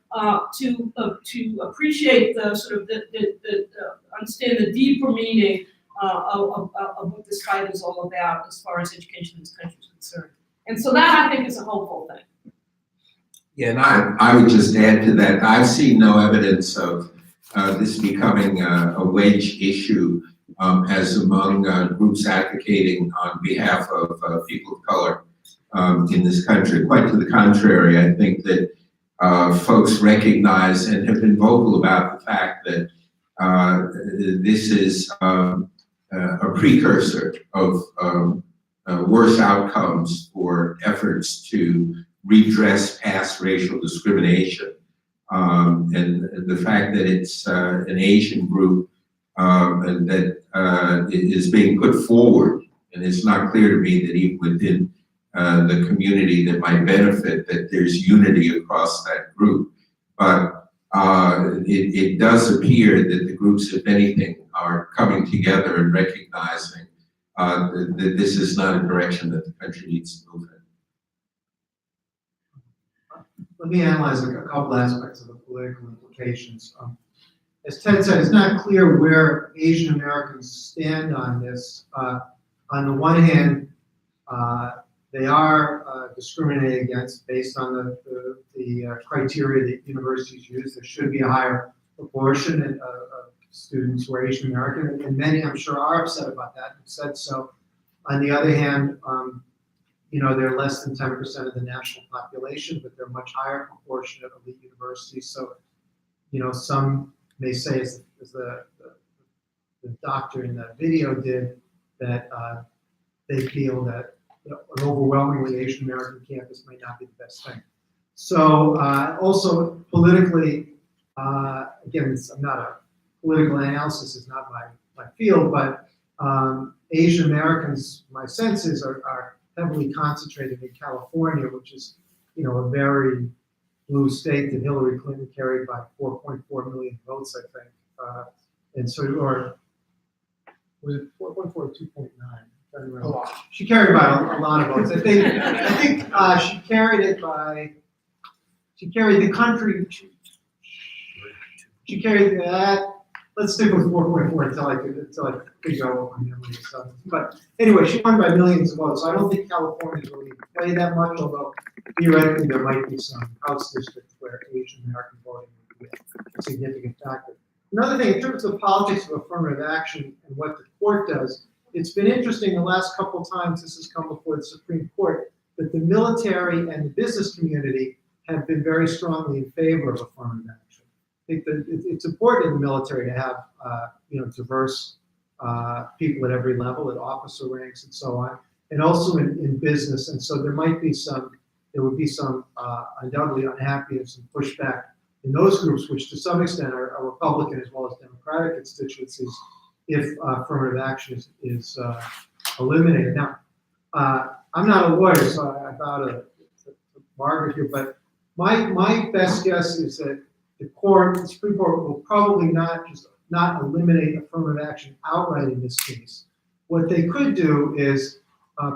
to appreciate the sort of understand the deeper meaning of what this fight is all about as far as education in this country is concerned. And so that, I think, is a hopeful thing. Yeah, and I would just add to that, I've seen no evidence of this becoming a wedge issue as among groups advocating on behalf of people of color in this country. Quite to the contrary, I think that folks recognize and have been vocal about the fact that this is a precursor of worse outcomes for efforts to redress past racial discrimination. And the fact that it's an Asian group that is being put forward, and it's not clear to me that even within the community that might benefit, that there's unity across that group. But it does appear that the groups, if anything, are coming together and recognizing that this is not a direction that the country needs to move in. Let me analyze a couple aspects of the political implications. As Ted said, it's not clear where Asian Americans stand on this. On the one hand, they are discriminated against based on the criteria that universities use. There should be a higher proportion of students who are Asian American, and many, I'm sure, are upset about that and said so. On the other hand, they're less than 10% of the national population, but they're a much higher proportion of elite universities. So, some may say, as the doctor in the video did, that they feel that an overwhelmingly Asian American campus might not be the best thing. So, also politically, again, I'm not a political analysis is not my field, but Asian Americans, my sense is, are heavily concentrated in California, which is, a very blue state that Hillary Clinton carried by 4.4 million votes, I think. And so, or was it 4.4 or 2.9? I don't remember. She carried by a lot of votes. I think she carried it by. She carried the country. She carried that. Let's stick with 4.4 until I could go on memory or something. But anyway, she won by millions of votes. So I don't think California's really played that much, although theoretically there might be some House districts where Asian American voting would be a significant factor. Another thing, in terms of the politics of affirmative action and what the court does, it's been interesting the last couple of times this has come before the Supreme Court that the military and the business community have been very strongly in favor of affirmative action. I think that it's important in the military to have diverse people at every level, at officer ranks and so on, and also in business. And so there would be some undoubtedly unhappiness and pushback in those groups, which to some extent are Republican as well as Democratic constituencies, if affirmative action is eliminated. Now, I'm not a lawyer, so I bow to Margaret here, but my best guess is that the Supreme Court will probably not eliminate affirmative action outright in this case. What they could do is,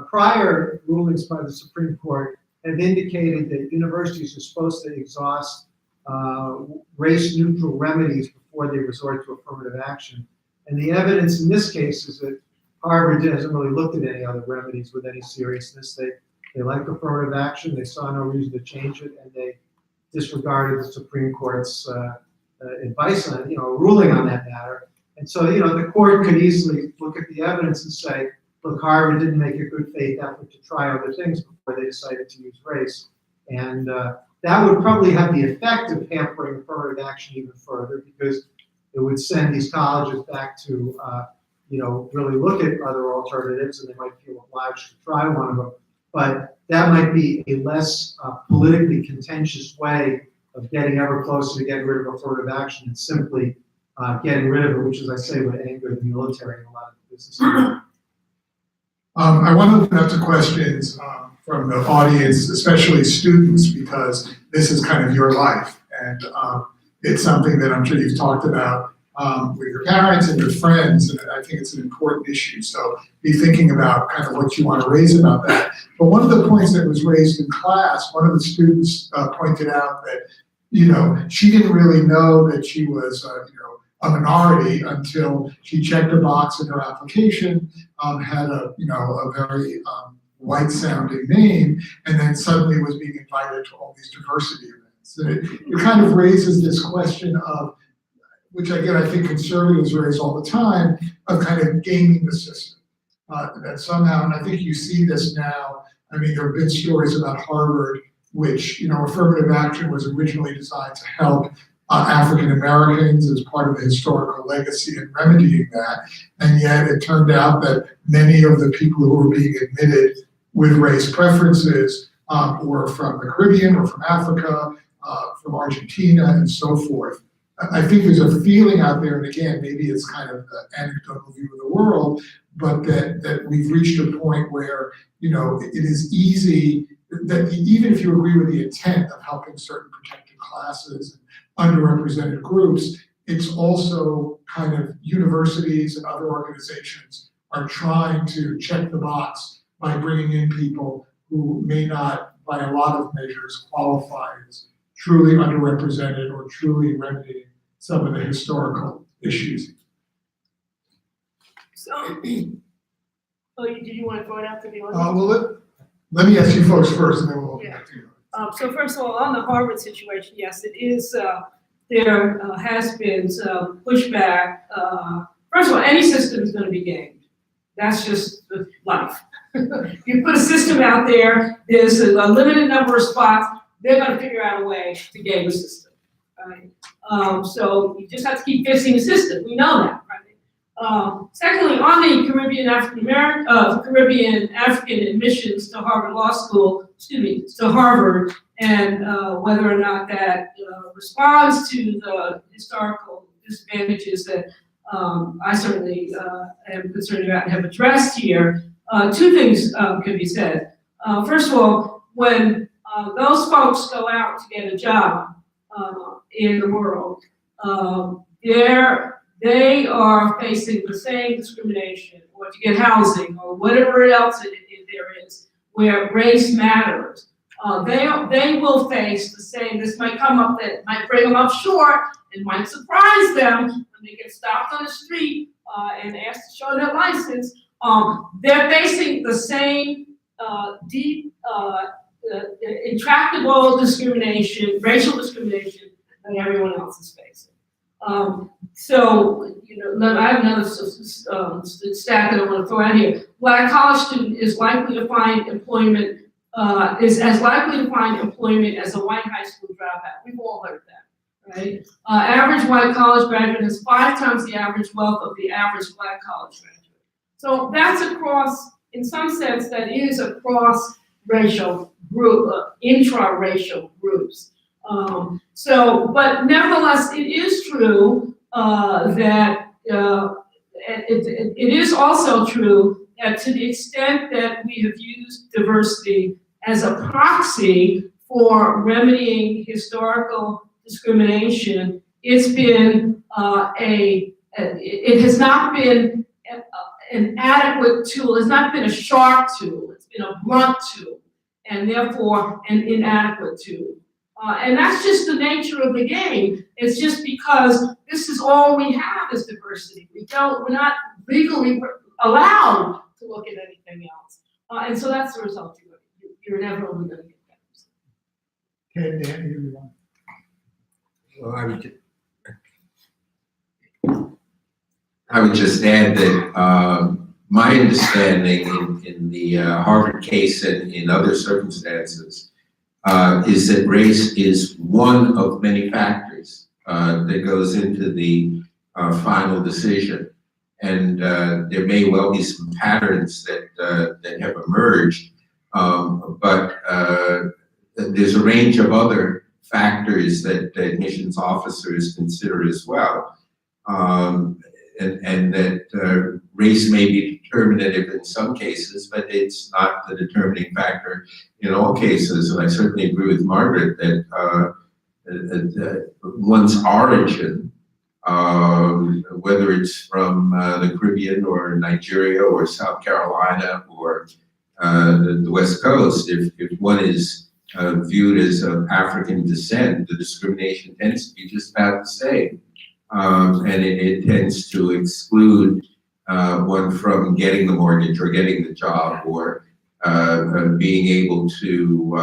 prior rulings by the Supreme Court have indicated that universities are supposed to exhaust race-neutral remedies before they resort to affirmative action. And the evidence in this case is that Harvard hasn't really looked at any other remedies with any seriousness. They like affirmative action, they saw no reason to change it, and they disregarded the Supreme Court's advice on, ruling on that matter. And so, the court could easily look at the evidence and say, look, Harvard didn't make a good faith effort to try other things before they decided to use race. And that would probably have the effect of hampering affirmative action even further, because it would send these colleges back to, really look at other alternatives, and they might feel obliged to try one of them. But that might be a less politically contentious way of getting ever closer to getting rid of affirmative action and simply getting rid of it, which, as I say, would anger the military and a lot of the business. I want to open up to questions the audience, especially students, because this is kind of your life. And it's something that I'm sure you've talked about with your parents and your friends, and I think it's an important issue. So be thinking about kind of what you want to raise about that. But one of the points that was raised in class, one of the students pointed out that, she didn't really know that she was, a minority until she checked a box in her application, had a very white sounding name, and then suddenly was being invited to all these diversity events. And it kind of raises this question of, which again, I think conservatives raise all the time, of kind of gaming the system. That somehow, and I think you see this now, I mean, there have been stories about Harvard, which, affirmative action was originally designed to help African Americans as part of the historical legacy and remedying that. And yet it turned out that many of the people who were being admitted with race preferences were from the Caribbean or from Africa, from Argentina and so forth. I think there's a feeling out there, and again, maybe it's kind of the anecdotal view of the world, but that we've reached a point where, it is easy that even if you agree with the intent of helping certain protected classes and underrepresented groups, it's also kind of universities and other organizations are trying to check the box by bringing in people who may not, by a lot of measures, qualify as truly underrepresented or truly remedying some of the historical issues. So, did you want to throw it out to the audience? Well, let me ask you folks first, and then we'll go back to you. So first of all, on the Harvard situation, yes, it is, there has been some pushback. First of all, any system is going to be gamed. That's just life. You put a system out there, there's a limited number of spots, they're going to figure out a way to game the system. Right? So you just have to keep fixing the system. We know that, right? Secondly, on the Caribbean African admissions to Harvard Law School, to Harvard, and whether or not that responds to the historical disadvantages that I certainly am concerned about and have addressed here. Two things can be said. First of all, when those folks go out to get a job in the world, they are facing the same discrimination, or to get housing, or whatever else there is, where race matters. They will face the same. This might come up, that might bring them up short, it might surprise them when they get stopped on the street and asked to show their license. They're facing the same deep, intractable discrimination, racial discrimination that everyone else is facing. So, I have another stat that I want to throw out here. Black college student is likely to find employment, is as likely to find employment as a white high school dropout. We've all heard that, right? Average white college graduate has 5 times the average wealth of the average black college graduate. So that's across, in some sense, that is across racial group, intra-racial groups. But nevertheless, it is true that it is also true that to the extent that we have used diversity as a proxy for remedying historical discrimination, it's been it has not been an adequate tool. It's not been a sharp tool. It's been a blunt tool, and therefore an inadequate tool. And that's just the nature of the game. It's just because this is all we have is diversity. We're not legally allowed to look at anything else. And so that's the result. You're inevitably going to get that. Okay, Dan, you want? Well, I would just add that my understanding in the Harvard case and in other circumstances is that race is one of many factors that goes into the final decision. And there may well be some patterns that have emerged, but there's a range of other factors that admissions officers consider as well. And that race may be determinative in some cases, but it's not the determining factor in all cases. And I certainly agree with Margaret that one's origin, whether it's from the Caribbean or Nigeria or South Carolina or the West Coast, if one is viewed as of African descent, the discrimination tends to be just about the same. And it tends to exclude one from getting the mortgage or getting the job or being able to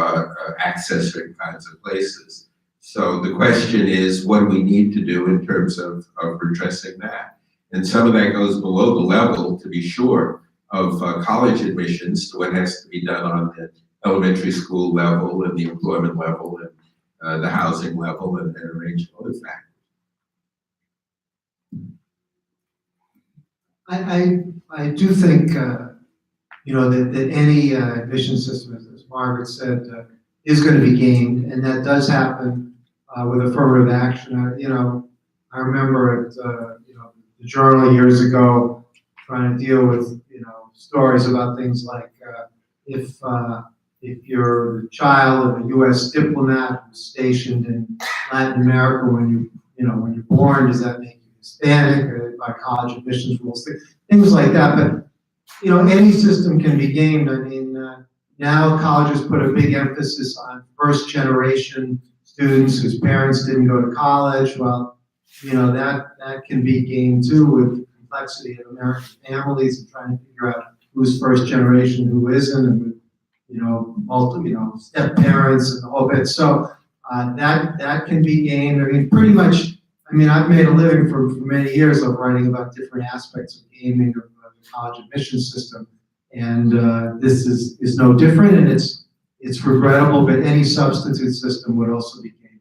access certain kinds of places. So the question is, what do we need to do in terms of redressing that? And some of that goes below the level, to be sure, of college admissions to what has to be done on the elementary school level and the employment level and the housing level and a range of other factors. I do think, that any admission system, as Margaret said, is going to be gamed, and that does happen with affirmative action. I remember at the Journal years ago trying to deal with stories about things like if you're the child of a U.S. diplomat who's stationed in Latin America when you're born, does that make you Hispanic or by college admissions rules, things like that. But any system can be gamed. I mean, now colleges put a big emphasis on first generation students whose parents didn't go to college. Well, that can be gamed too with the complexity of American families and trying to figure out who's first generation, who isn't, and with multiple step parents and the whole bit. So that can be gamed. I mean, pretty much. I mean, I've made a living for many years of writing about different aspects of gaming of the college admissions system, and this is no different, and it's regrettable, but any substitute system would also be gamed.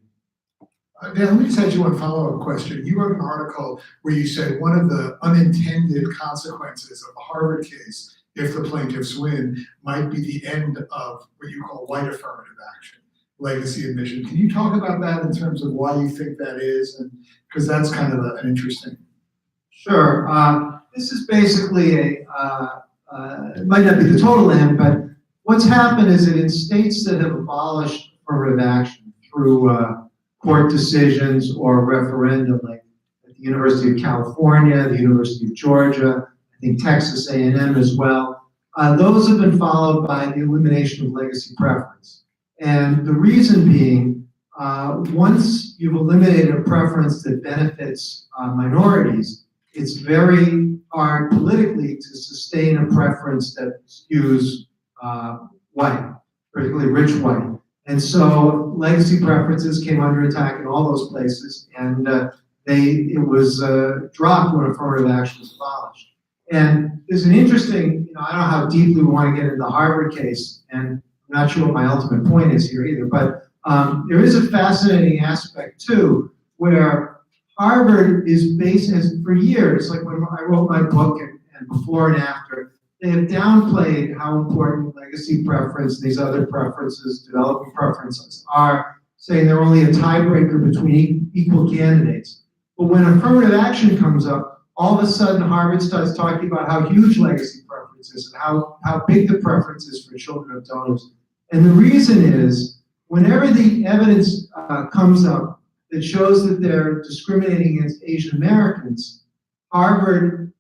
Dan, let me just ask you one follow-up question. You wrote an article where you said one of the unintended consequences of the Harvard case, if the plaintiffs win, might be the end of what you call white affirmative action, legacy admission. Can you talk about that in terms of why you think that is? And because that's kind of an interesting. Sure. This is basically it might not be the total end, but what's happened is that in states that have abolished affirmative action through court decisions or referendum, like at the University of California, the University of Georgia, I think Texas A&M as well, those have been followed by the elimination of legacy preference. And the reason being, once you've eliminated a preference that benefits minorities, it's very hard politically to sustain a preference that skews white, particularly rich white. And so legacy preferences came under attack in all those places, and it was dropped when affirmative action was abolished. And there's an interesting, I don't know how deeply we want to get into the Harvard case, and I'm not sure what my ultimate point is here either, but there is a fascinating aspect too, where Harvard is based, for years, like when I wrote my book and before and after, they have downplayed how important legacy preference and these other preferences, developing preferences, are, saying they're only a tiebreaker between equal candidates. But when affirmative action comes up, all of a sudden Harvard starts talking about how huge legacy preference is and how big the preference is for children of donors. And the reason is, whenever the evidence comes up that shows that they're discriminating against Asian Americans, Harvard,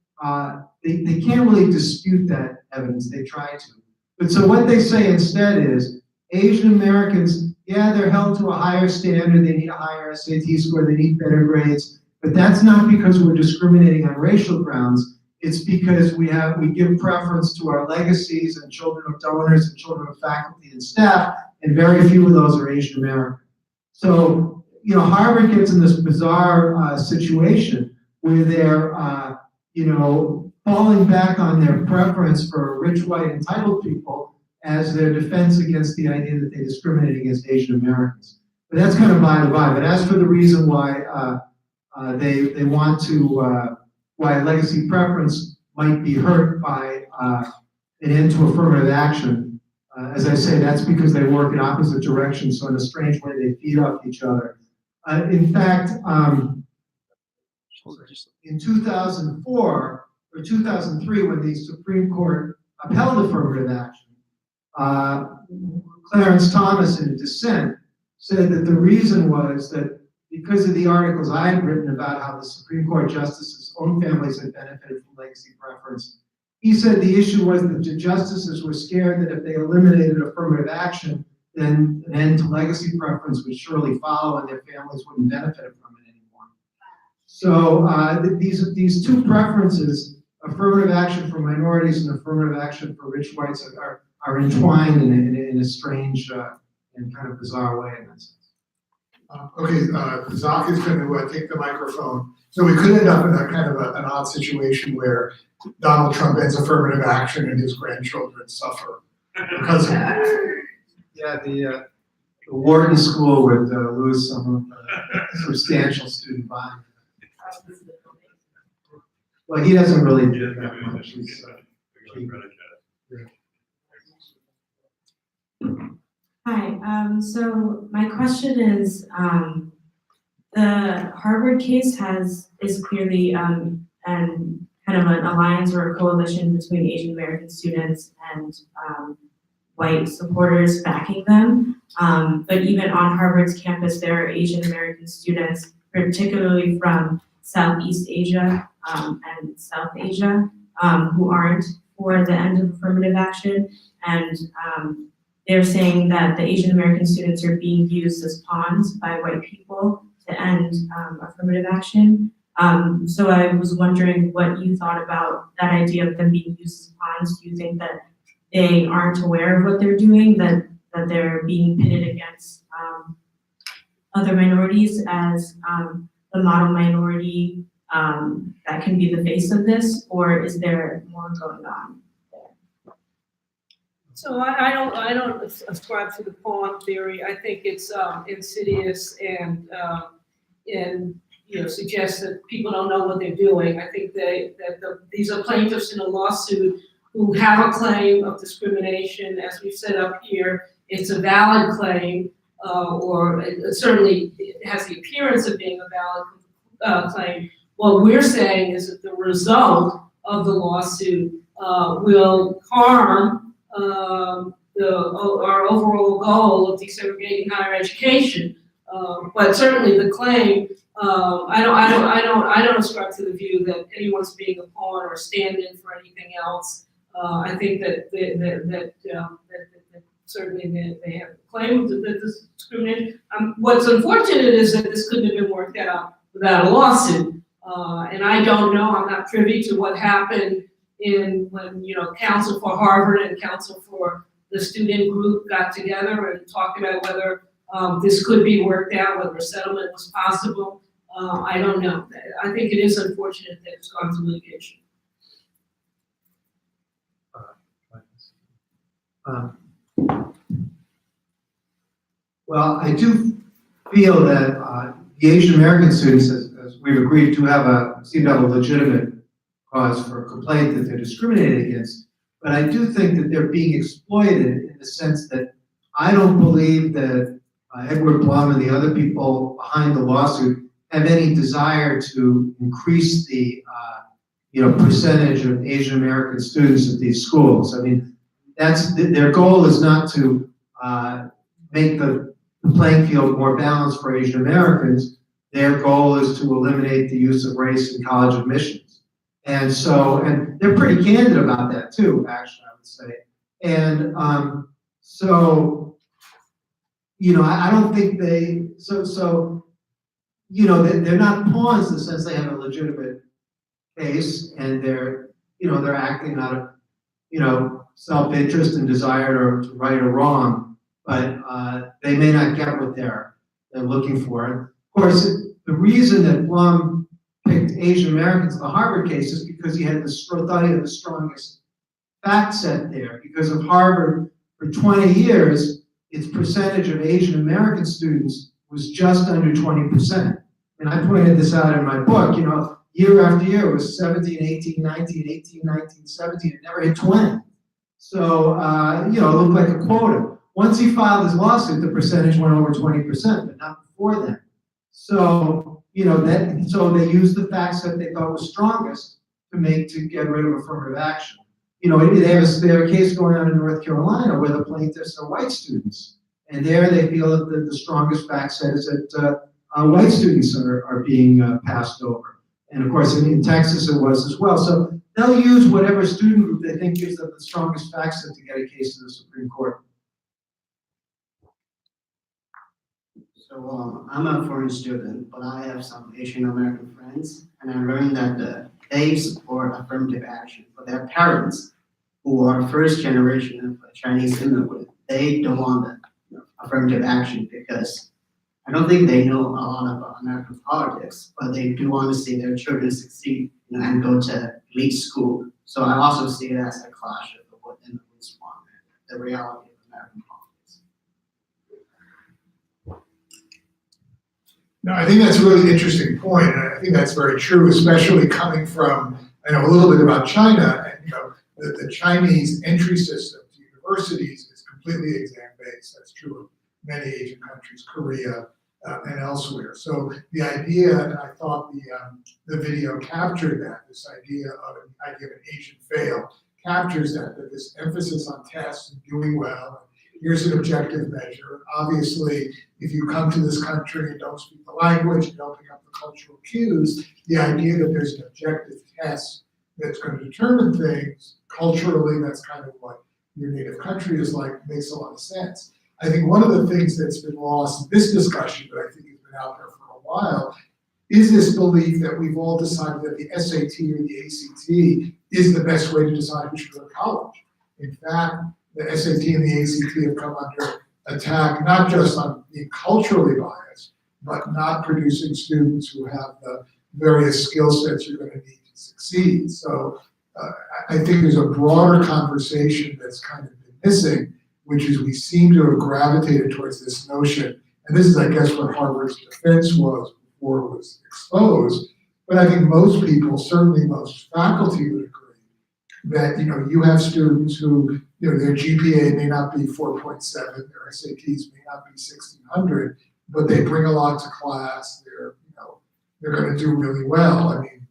they can't really dispute that evidence. They try to. But so what they say instead is, Asian Americans, yeah, they're held to a higher standard. They need a higher SAT score. They need better grades. But that's not because we're discriminating on racial grounds. It's because we give preference to our legacies and children of donors and children of faculty and staff, and very few of those are Asian American. So, Harvard gets in this bizarre situation where they're, falling back on their preference for rich, white, entitled people as their defense against the idea that they discriminate against Asian Americans. But that's kind of by the by. But as for the reason why they want to, why legacy preference might be hurt by an end to affirmative action, as I say, that's because they work in opposite directions. So in a strange way, they feed off each other. In fact, in 2004, or 2003, when the Supreme Court upheld affirmative action, Clarence Thomas, in a dissent, said that the reason was that because of the articles I had written about how the Supreme Court justices' own families had benefited from legacy preference, he said the issue was that the justices were scared that if they eliminated affirmative action, then an end to legacy preference would surely follow and their families wouldn't benefit from it anymore. So these two preferences, affirmative action for minorities and affirmative action for rich whites, are entwined in a strange and kind of bizarre way in that sense. Okay, Zach is going to take the microphone. So we could end up in a kind of an odd situation where Donald Trump ends affirmative action and his grandchildren suffer because of it. Yeah, the Wharton School would lose some substantial student body. Well, he doesn't really do that much. Hi, so my question is, the Harvard case is clearly and kind of an alliance or a coalition between Asian American students and white supporters backing them. But even on Harvard's campus, there are Asian American students, particularly from Southeast Asia and South Asia, who aren't for the end of affirmative action. And they're saying that the Asian American students are being used as pawns by white people to end affirmative action. So I was wondering what you thought about that idea of them being used as pawns. Do you think that they aren't aware of what they're doing, that they're being pitted against other minorities as the model minority that can be the face of this, or is there more going on? So I don't ascribe to the pawn theory. I think it's insidious and suggests that people don't know what they're doing. I think these are plaintiffs in a lawsuit who have a claim of discrimination. As we've said up here, it's a valid claim, or it certainly has the appearance of being a valid claim. What we're saying is that the result of the lawsuit will harm our overall goal of desegregating higher education. But certainly the claim, I don't ascribe to the view that anyone's being a pawn or stand-in for anything else. I think that certainly they have a claim that this discrimination. What's unfortunate is that this couldn't have been worked out without a lawsuit. And I don't know, I'm not privy to what happened when counsel for Harvard and counsel for the student group got together and talked about whether this could be worked out, whether a settlement was possible. I don't know. I think it is unfortunate that it's gone to litigation. Well, I do feel that the Asian American students, as we've agreed, seem to have a legitimate cause for complaint that they're discriminated against. But I do think that they're being exploited in the sense that I don't believe that Edward Blum and the other people behind the lawsuit have any desire to increase the percentage of Asian American students at these schools. I mean, that's their goal is not to make the playing field more balanced for Asian Americans. Their goal is to eliminate the use of race in college admissions. And they're pretty candid about that too, actually, I would say. And I don't think they're not pawns in the sense they have a legitimate case and they're acting out of, self-interest and desire to right or wrong, but they may not get what they're looking for. Of course, the reason that Blum picked Asian Americans in the Harvard case is because thought he had the strongest fact set there. Because of Harvard, for 20 years, its percentage of Asian American students was just under 20%. And I pointed this out in my book, year after year, it was 17, 18, 19, 18, 19, 17, it never hit 20. So, it looked like a quota. Once he filed his lawsuit, the percentage went over 20%, but not before then. So, so they used the facts that they thought was strongest to get rid of affirmative action. You know, they have a case going on in North Carolina where the plaintiffs are white students. And there they feel that the strongest fact set is that white students are being passed over. And of course, in Texas it was as well. So they'll use whatever student group they think gives them the strongest fact set to get a case to the Supreme Court. So I'm a foreign student, but I have some Asian American friends, and I learned that they support affirmative action. But their parents, who are first generation of Chinese immigrant, they don't want the affirmative action because I don't think they know a lot about American politics, but they do want to see their children succeed and go to elite school. So I also see it as a clash of what immigrants want and the reality of American politics. No, I think that's a really interesting point, and I think that's very true, especially coming from, I know a little bit about China, and the Chinese entry system to universities is completely exam-based. That's true of many Asian countries, Korea, and elsewhere. So the idea, and I thought the video captured that, this idea of an Asian fail, captures that this emphasis on tests and doing well. Here's an objective measure. Obviously, if you come to this country and don't speak the language and don't pick up the cultural cues, the idea that there's an objective test that's going to determine things culturally, that's kind of what your native country is like, makes a lot of sense. I think one of the things that's been lost in this discussion, but I think has been out there for a while, is this belief that we've all decided that the SAT or the ACT is the best way to decide who should go to college. In fact, the SAT and the ACT have come under attack, not just on being culturally biased, but not producing students who have the various skill sets you're going to need to succeed. So I think there's a broader conversation that's kind of been missing, which is we seem to have gravitated towards this notion, and this is, I guess, what Harvard's defense was before it was exposed, but I think most people, certainly most faculty would agree, that you have students who, their GPA may not be 4.7, their SATs may not be 1,600, but they bring a lot to class, they're going to do really well. I mean,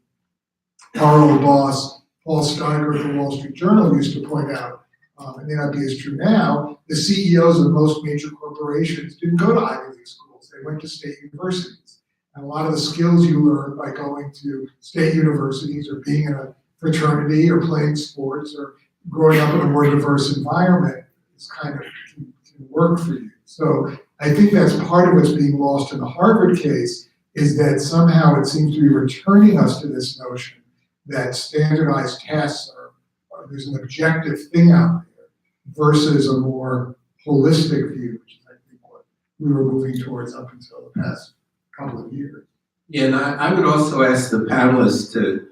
our old boss, Paul Steiger at the Wall Street Journal used to point out, it may not be as true now, the CEOs of most major corporations didn't go to Ivy League schools, they went to state universities. And a lot of the skills you learn by going to state universities or being in a fraternity or playing sports or growing up in a more diverse environment is kind of can work for you. So I think that's part of what's being lost in the Harvard case, is that somehow it seems to be returning us to this notion that standardized tests there's an objective thing out there versus a more holistic view, which is I think what we were moving towards up until the past couple of years. Yeah, and I would also ask the panelists to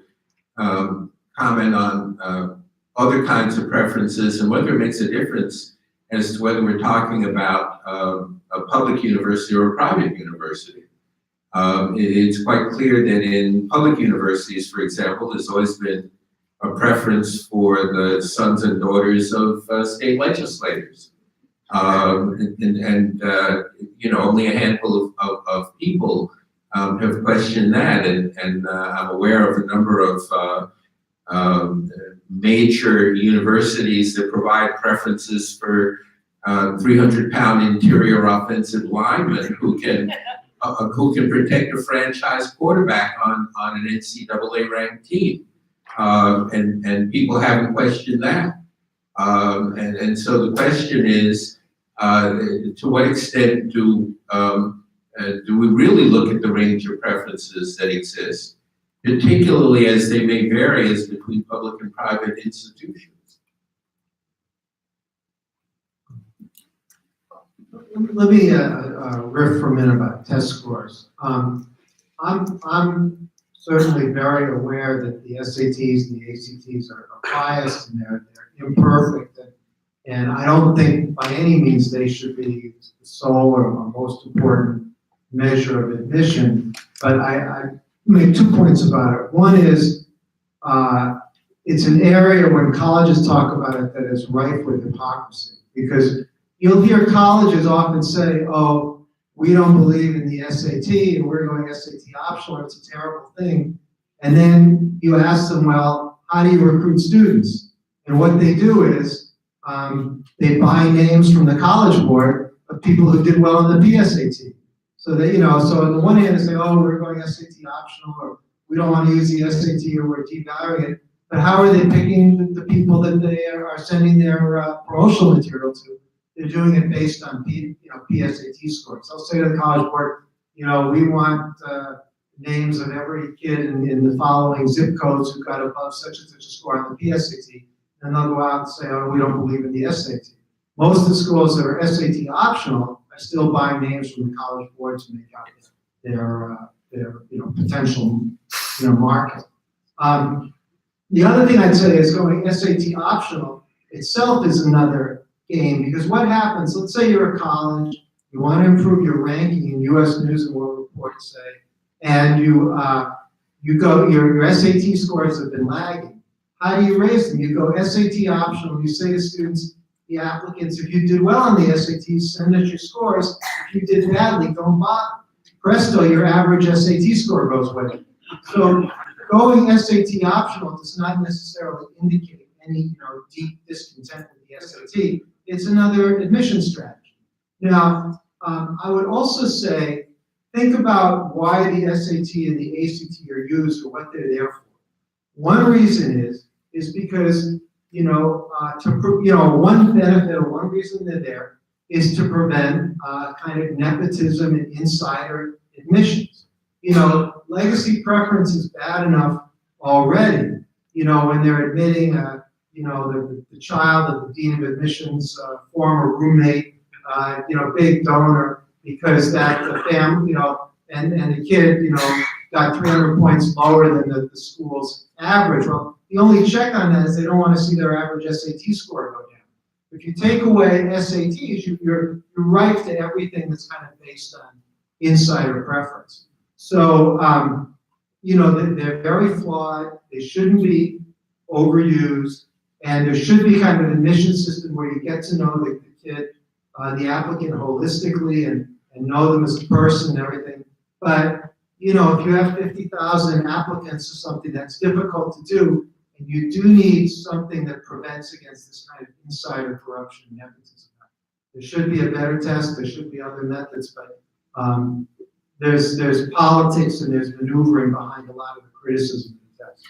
comment on other kinds of preferences and whether it makes a difference as to whether we're talking about a public university or a private university. It's quite clear that in public universities, for example, there's always been a preference for the sons and daughters of state legislators. Only a handful of people have questioned that, and I'm aware of a number of major universities that provide preferences for 300-pound interior offensive linemen who can protect a franchise quarterback on an NCAA ranked team. And people haven't questioned that. And so the question is, to what extent do we really look at the range of preferences that exist, particularly as they may vary as between public and private institutions? Let me riff for a minute about test scores. I'm certainly very aware that the SATs and the ACTs are biased and they're imperfect, and I don't think by any means they should be the sole or most important measure of admission. But I make 2 points about it. One is it's an area when colleges talk about it that is rife with hypocrisy, because you'll hear colleges often say, oh, we don't believe in the SAT and we're going SAT optional, it's a terrible thing. And then you ask them, well, how do you recruit students? And what they do is, they buy names from the College Board of people who did well in the PSAT. So they, so on the one hand, they say, oh, we're going SAT optional, or we don't want to use the SAT, or we're devaluing it. But how are they picking the people that they are sending their promotional material to? They're doing it based on PSAT scores. They'll say to the College Board, we want names of every kid in the following zip codes who got above such and such a score on the PSAT. And they'll go out and say, oh, we don't believe in the SAT. Most of the schools that are SAT optional are still buying names from the College Board to make out their potential market. The other thing I'd say is going SAT optional itself is another game, because what happens, let's say you're a college, you want to improve your ranking in US News and World Report, say, and you go, your SAT scores have been lagging. How do you raise them? You go SAT optional, you say to students, the applicants, if you did well on the SATs, send us your scores. If you did badly, don't bother. Presto, your average SAT score goes away. So going SAT optional does not necessarily indicate any deep discontent with the SAT. It's another admission strategy. Now, I would also say, think about why the SAT and the ACT are used or what they're there for. One reason is because one benefit or one reason they're there is to prevent kind of nepotism and insider admissions. Legacy preference is bad enough already, when they're admitting, the child of the dean of admissions, former roommate, big donor, because that the family, and the kid, got 300 points lower than the school's average. Well, the only check on that is they don't want to see their average SAT score go down. If you take away SATs, you're ripe to everything that's kind of based on insider preference. So, they're very flawed. They shouldn't be overused, and there should be kind of an admission system where you get to know the kid, the applicant holistically, and know them as a person and everything. But if you have 50,000 applicants or something, that's difficult to do, and you do need something that prevents against this kind of insider corruption and nepotism. There should be a better test. There should be other methods, but there's politics and there's maneuvering behind a lot of the criticism of the test.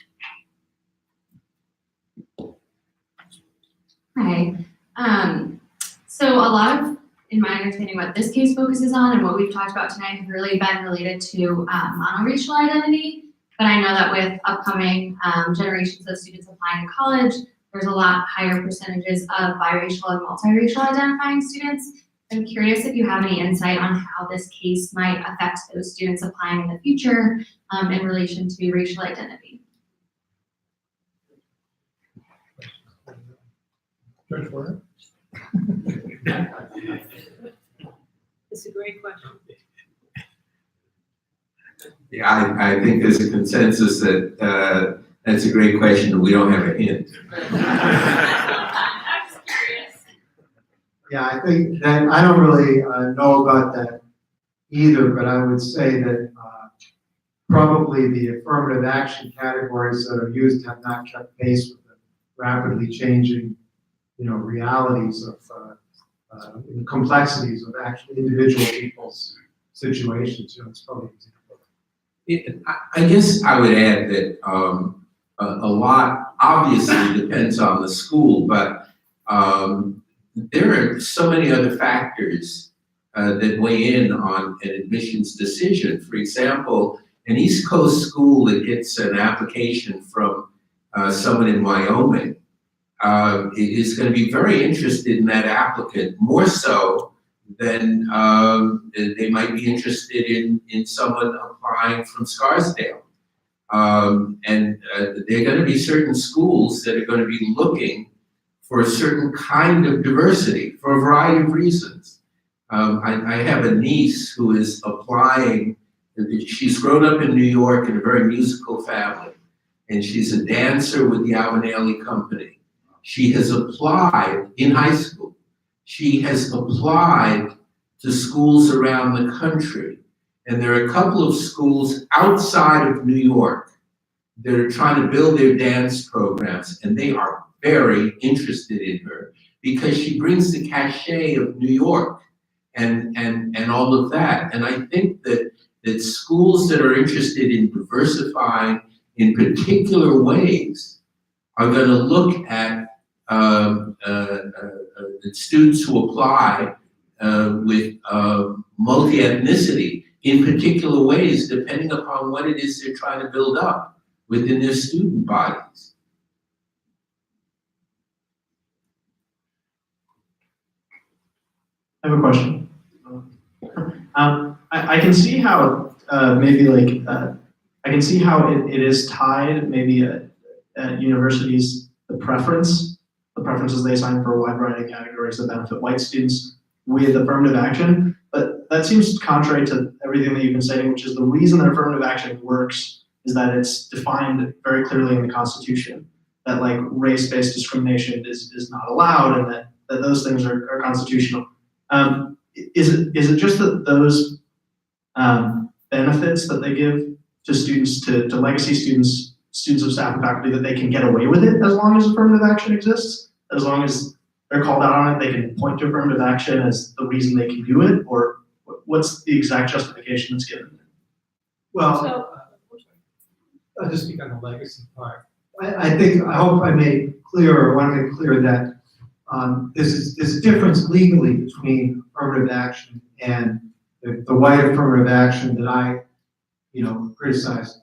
Hi. So a lot of, in my understanding, what this case focuses on and what we've talked about tonight have really been related to monoracial identity. But I know that with upcoming generations of students applying to college, there's a lot higher percentages of biracial and multiracial identifying students. I'm curious if you have any insight on how this case might affect those students applying in the future in relation to racial identity. Judge Warren? It's a great question. Yeah, I think there's a consensus that that's a great question, and we don't have a hint. Yeah, I think that I don't really know about that either, but I would say that probably the affirmative action categories that are used have not kept pace with the rapidly changing, realities of the complexities of actually individual people's situations. It's probably I guess I would add that a lot obviously depends on the school, but there are so many other factors that weigh in on an admissions decision. For example, an East Coast school that gets an application from someone in Wyoming is going to be very interested in that applicant, more so than they might be interested in someone applying from Scarsdale. And there are going to be certain schools that are going to be looking for a certain kind of diversity for a variety of reasons. I have a niece who is applying. She's grown up in New York in a very musical family, and she's a dancer with the Alvin Ailey Company. She has applied in high school. She has applied to schools around the country, and there are a couple of schools outside of New York that are trying to build their dance programs, and they are very interested in her because she brings the cachet of New York and all of that. And I think that schools that are interested in diversifying in particular ways are going to look at the students who apply with multi-ethnicity in particular ways, depending upon what it is they're trying to build up within their student bodies. I have a question. I can see how I can see how it is tied maybe at universities, the preferences they assign for a wide variety of categories that benefit white students with affirmative action. But that seems contrary to everything that you've been saying, which is the reason that affirmative action works is that it's defined very clearly in the Constitution that like race-based discrimination is not allowed and that those things are constitutional. Is it just that those benefits that they give to students, to legacy students of staff and faculty, that they can get away with it as long as affirmative action exists? As long as they're called out on it, they can point to affirmative action as the reason they can do it? Or what's the exact justification that's given? Well, I'll just speak on the legacy part. I hope I made clear, or want to make clear that there's a difference legally between affirmative action and the white affirmative action that I, criticize.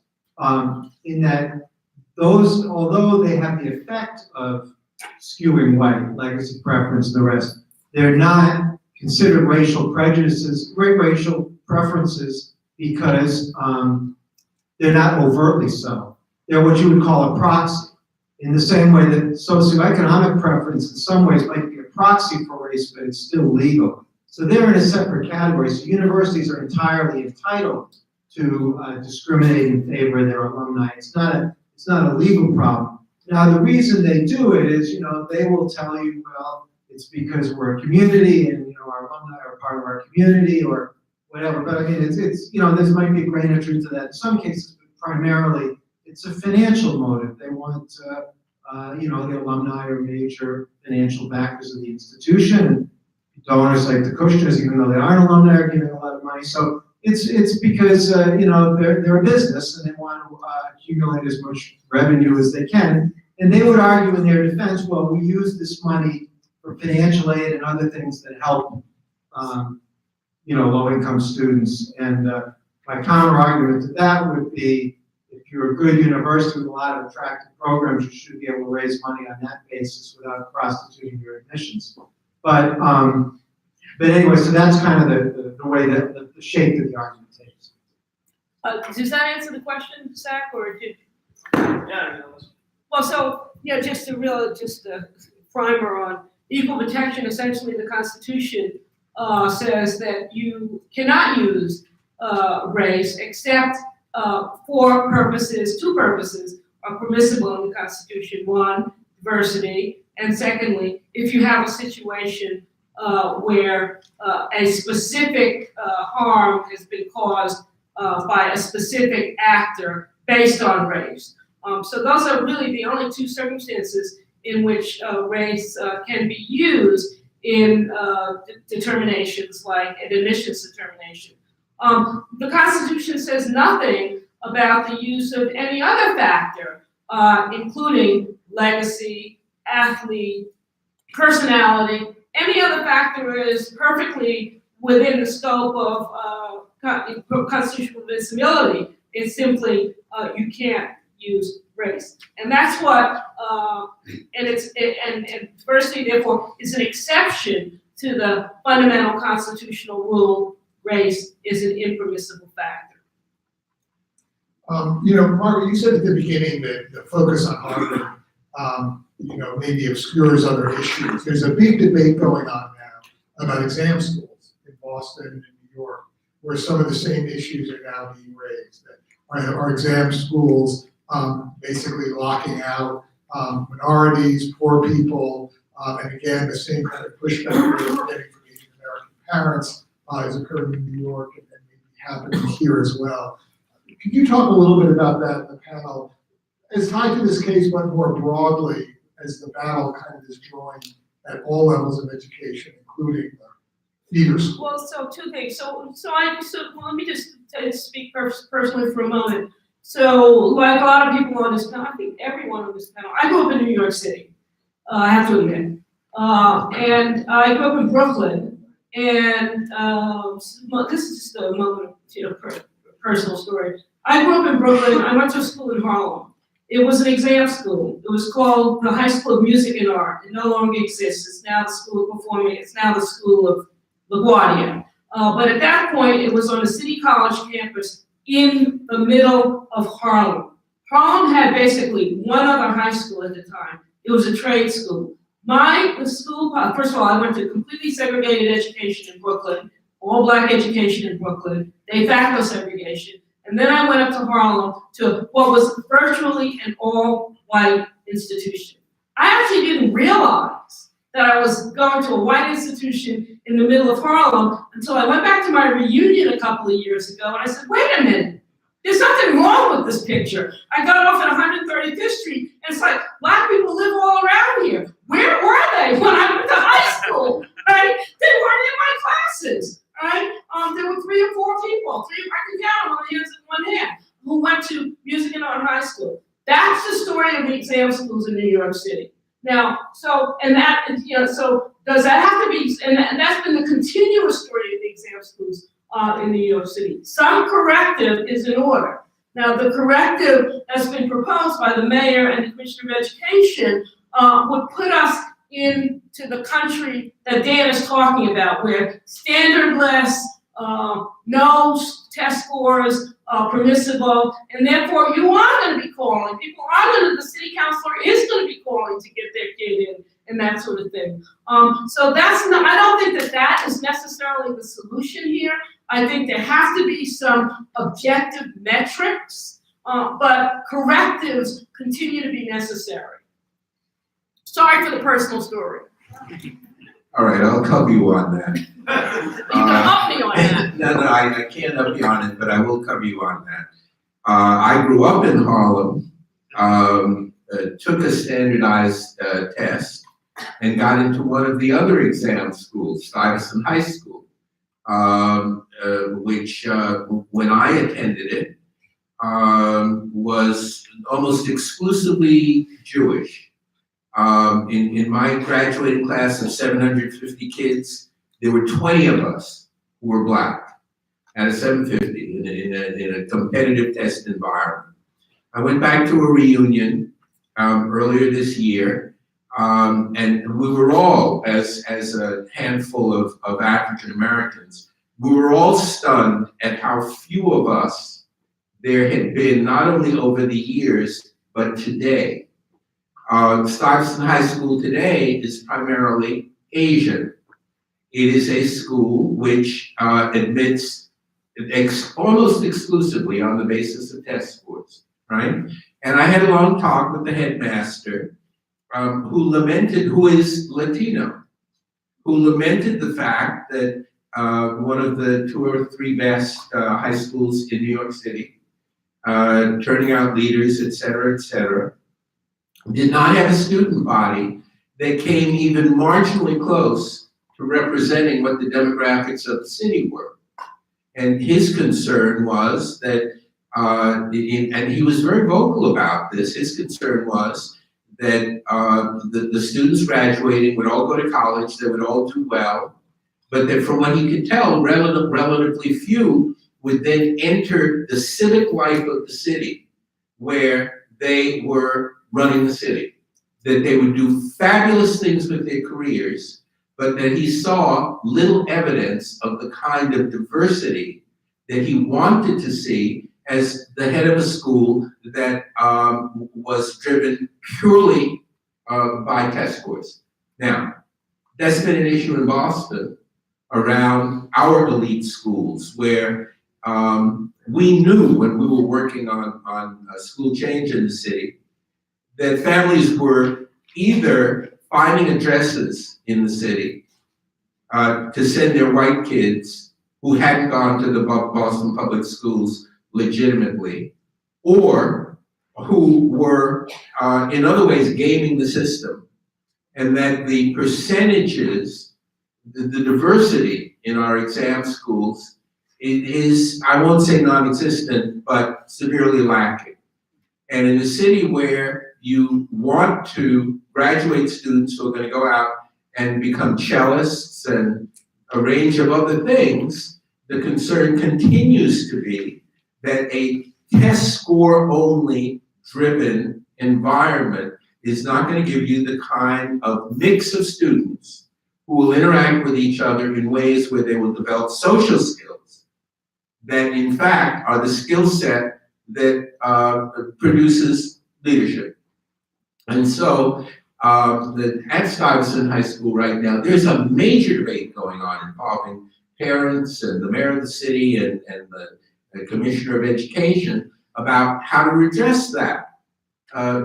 In that those, although they have the effect of skewing white, legacy preference, and the rest, they're not considered racial prejudices, racial preferences, because they're not overtly so. They're what you would call a proxy. In the same way that socioeconomic preference in some ways might be a proxy for race, but it's still legal. So they're in a separate category. So universities are entirely entitled to discriminate in favor of their alumni. It's not a legal problem. Now, the reason they do it is, they will tell you, well, it's because we're a community and, our alumni are part of our community or whatever. But I mean, it's there might be a grain of truth to that in some cases, but primarily it's a financial motive. They want, the alumni are major financial backers of the institution. Donors like the Kushners, even though they aren't alumni, are giving a lot of money. So it's because, they're a business and they want to accumulate as much revenue as they can. And they would argue in their defense, well, we use this money for financial aid and other things that help, low-income students. And my counter argument to that would be, if you're a good university with a lot of attractive programs, you should be able to raise money on that basis without prostituting your admissions. But anyway, so that's kind of the way that the shape that the argument takes. Does that answer the question, Zach, or did? Yeah. Well, so just a primer on equal protection. Essentially, the Constitution says that you cannot use race except for purposes. Two purposes are permissible in the Constitution. One, diversity, and secondly, if you have a situation where a specific harm has been caused by a specific actor based on race. So those are really the only two circumstances in which race can be used in determinations like an admissions determination. The Constitution says nothing about the use of any other factor, including legacy, athlete, personality. Any other factor is perfectly within the scope of constitutional admissibility. It's simply you can't use race, and that's what and diversity therefore is an exception to the fundamental constitutional rule. Race is an impermissible factor. Margaret, you said at the beginning that the focus on Harvard, maybe obscures other issues. There's a big debate going on now about exam schools in Boston and New York, where some of the same issues are now being raised. That are exam schools basically locking out minorities, poor people, and again, the same kind of pushback we're getting from Asian American parents is occurring in New York and maybe happening here as well. Could you talk a little bit about that in the panel? as tied to this case, but more broadly, as the battle kind of is joined at all levels of education, including the feeder schools. Well, so two things. So let me just speak personally for a moment. So, like a lot of people on this panel, I think everyone on this panel, I grew up in New York City, I have to admit. And I grew up in Brooklyn, and this is just a moment, personal story. I grew up in Brooklyn. I went to a school in Harlem. It was an exam school. It was called the High School of Music and Art. It no longer exists. It's now the School of Performing. It's now the School of LaGuardia. But at that point, it was on the City College campus in the middle of Harlem. Harlem had basically one other high school at the time. It was a trade school. The school, first of all, I went to completely segregated education in Brooklyn, all black education in Brooklyn, de facto segregation. And then I went up to Harlem to what was virtually an all-white institution. I actually didn't realize that I was going to a white institution in the middle of Harlem until I went back to my reunion a couple of years ago, and I said, wait a minute, there's nothing wrong with this picture. I got off at 135th Street, and it's like, black people live all around here. Where were they when I went to high school, right? They weren't in my classes, right? There were 3 or 4 people, I can count them on the hands of one hand, who went to Music and Art High School. That's the story of the exam schools in New York City. Now, so does that have to be, and that's been the continuous story of the exam schools in New York City. Some corrective is in order. Now, the corrective that's been proposed by the mayor and the Commissioner of Education would put us into the country that Dan is talking about, where standardless, no test scores permissible, and therefore you are going to be calling. The city councilor is going to be calling to get their kid in, and that sort of thing. So that's not, I don't think that is necessarily the solution here. I think there have to be some objective metrics, but correctives continue to be necessary. Sorry for the personal story. All right, I'll cover you on that. You can help me on that. No, I can't help you on it, but I will cover you on that. I grew up in Harlem, took a standardized test, and got into one of the other exam schools, Stuyvesant High School, which, when I attended it, was almost exclusively Jewish. In my graduating class of 750 kids, there were 20 of us who were black out of 750 in a competitive test environment. I went back to a reunion earlier this year, and we were all, as a handful of African Americans, we were all stunned at how few of us there had been, not only over the years, but today. Stuyvesant High School today is primarily Asian. It is a school which admits almost exclusively on the basis of test scores, right? And I had a long talk with the headmaster, who is Latino, who lamented the fact that one of the 2 or 3 best high schools in New York City, turning out leaders, et cetera, did not have a student body that came even marginally close to representing what the demographics of the city were. And his concern was that, and he was very vocal about this, his concern was that the students graduating would all go to college, they would all do well, but that from what he could tell, relatively few would then enter the civic life of the city where they were running the city, that they would do fabulous things with their careers, but that he saw little evidence of the kind of diversity that he wanted to see as the head of a school that was driven purely by test scores. Now, that's been an issue in Boston around our elite schools, where we knew when we were working on school change in the city that families were either finding addresses in the city to send their white kids who hadn't gone to the Boston public schools legitimately, or who were, in other ways, gaming the system, and that the percentages, the diversity in our exam schools is, I won't say non-existent, but severely lacking. And in a city where you want to graduate students who are going to go out and become cellists and a range of other things, the concern continues to be that a test score only driven environment is not going to give you the kind of mix of students who will interact with each other in ways where they will develop social skills that in fact are the skill set that produces leadership. And so at Stuyvesant High School right now, there's a major debate going on involving parents and the mayor of the city and the commissioner of education about how to redress that.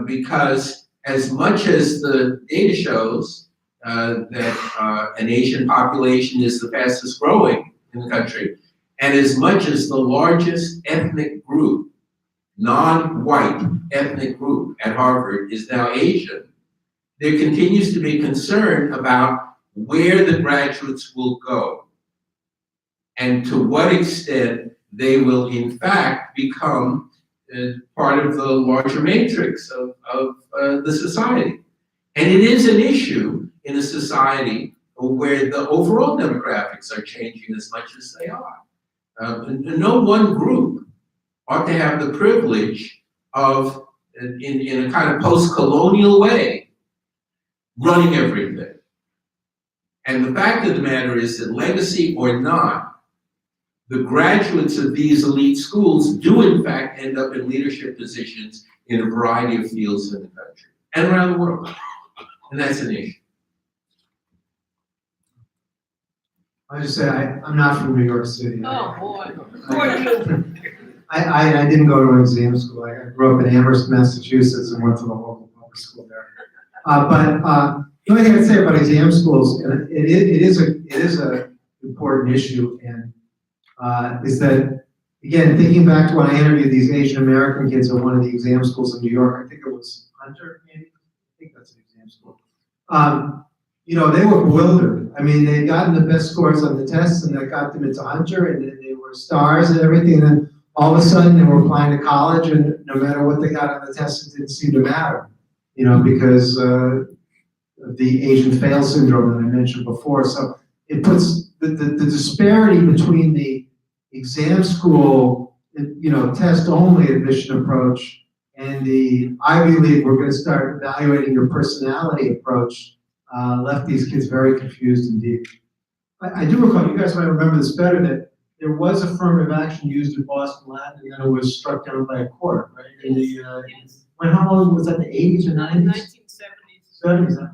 Because as much as the data shows that an Asian population is the fastest growing in the country, and as much as the largest ethnic group, non-white ethnic group at Harvard is now Asian, there continues to be concern about where the graduates will go and to what extent they will in fact become part of the larger matrix of the society. And it is an issue in a society where the overall demographics are changing as much as they are. No one group ought to have the privilege of, in a kind of post-colonial way, running everything. And the fact of the matter is that legacy or not, the graduates of these elite schools do in fact end up in leadership positions in a variety of fields in the country and around the world. And that's an issue. I just say I'm not from New York City. Oh, boy. I didn't go to an exam school. I grew up in Amherst, Massachusetts, and went to the local public school there. But the only thing I'd say about exam schools, and it is a important issue, and is that, again, thinking back to when I interviewed these Asian American kids at one of the exam schools in New York, I think it was Hunter, maybe? I think that's an exam school. You know, they were bewildered. I mean, they'd gotten the best scores on the tests, and that got them into Hunter, and then they were stars and everything, and then all of a sudden they were applying to college, and no matter what they got on the test, it didn't seem to matter, you know, because of the Asian fail syndrome that I mentioned before. So it puts the disparity between the exam school, you know, test-only admission approach and the Ivy League, we're going to start evaluating your personality approach, left these kids very confused indeed. I do recall, you guys might remember this better, that there was affirmative action used in Boston Latin, and then it was struck down by a court, right? In the, when, how long was that, the 80s or 90s? 1970s. 70s.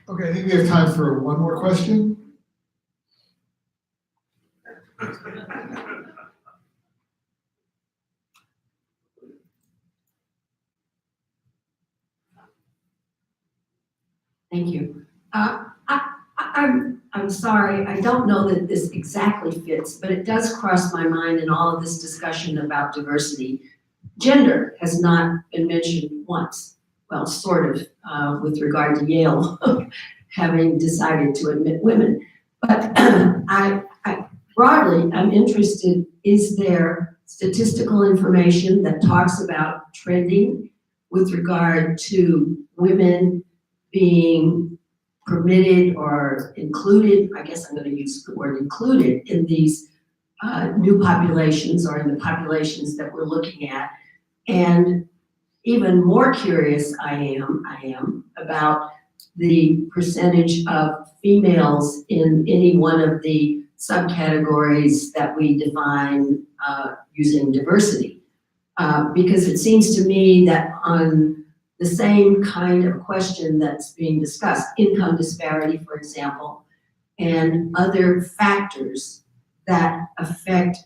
Okay, I think we have time for one more question. Thank you. I'm sorry, I don't know that this exactly fits, but it does cross my mind in all of this discussion about diversity. Gender has not been mentioned once. Well, sort of, with regard to Yale having decided to admit women. But I broadly, I'm interested, is there statistical information that talks about trending with regard to women being permitted or included, I guess I'm going to use the word included, in these new populations or in the populations that we're looking at? And even more curious I am about the percentage of females in any one of the subcategories that we define using diversity. Because it seems to me that on the same kind of question that's being discussed, income disparity, for example, and other factors that affect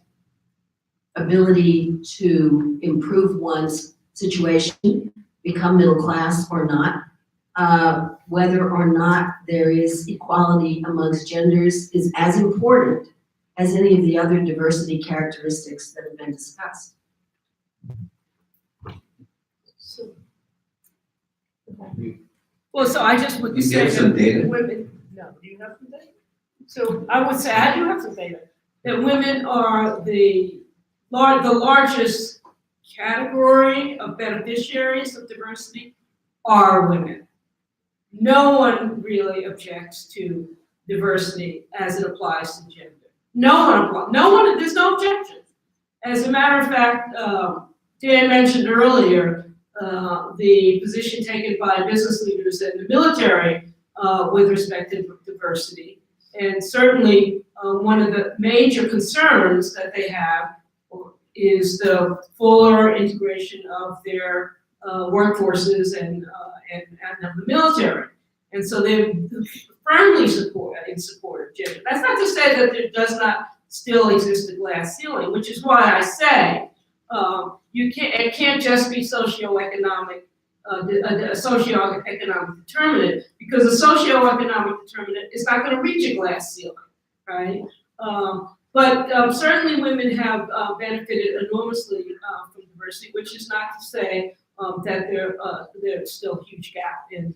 ability to improve one's situation, become middle class or not, whether or not there is equality amongst genders is as important as any of the other diversity characteristics that have been discussed. Well, so I just would You say get some that data? women, no, do you have some data? So I would say, I do have some data, that women are the largest category of beneficiaries of diversity are women. No one really objects to diversity as it applies to gender. There's no objection. As a matter of fact, Dan mentioned earlier, the position taken by business leaders in the military with respect to diversity. And certainly, one of the major concerns that they have is the fuller integration of their workforces and of the military. And so they're firmly in support of gender. That's not to say that there does not still exist a glass ceiling, which is why I say it can't just be socioeconomic determinant, because the socioeconomic determinant is not going to reach a glass ceiling, right? But certainly women have benefited enormously from diversity, which is not to say that there's still a huge gap in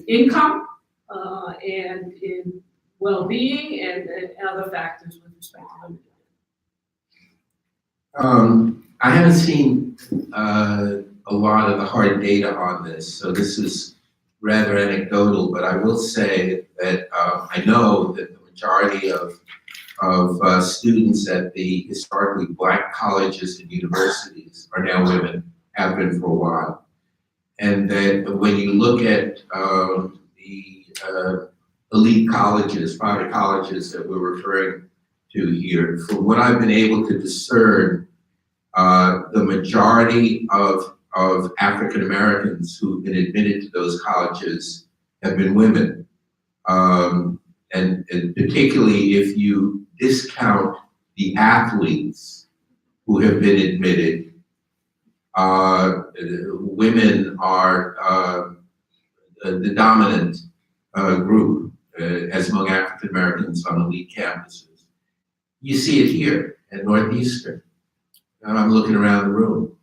income and in well-being and other factors with respect to women. I haven't seen a lot of the hard data on this, so this is rather anecdotal, but I will say that I know that the majority of students at the historically Black colleges and universities are now women, have been for a while. And that when you look at the elite colleges, private colleges that we're referring to here, from what I've been able to discern, the majority of African Americans who've been admitted to those colleges have been women. And particularly if you discount the athletes who have been admitted, women are the dominant group as among African Americans on elite campuses. You see it here at Northeastern. I'm looking around the room.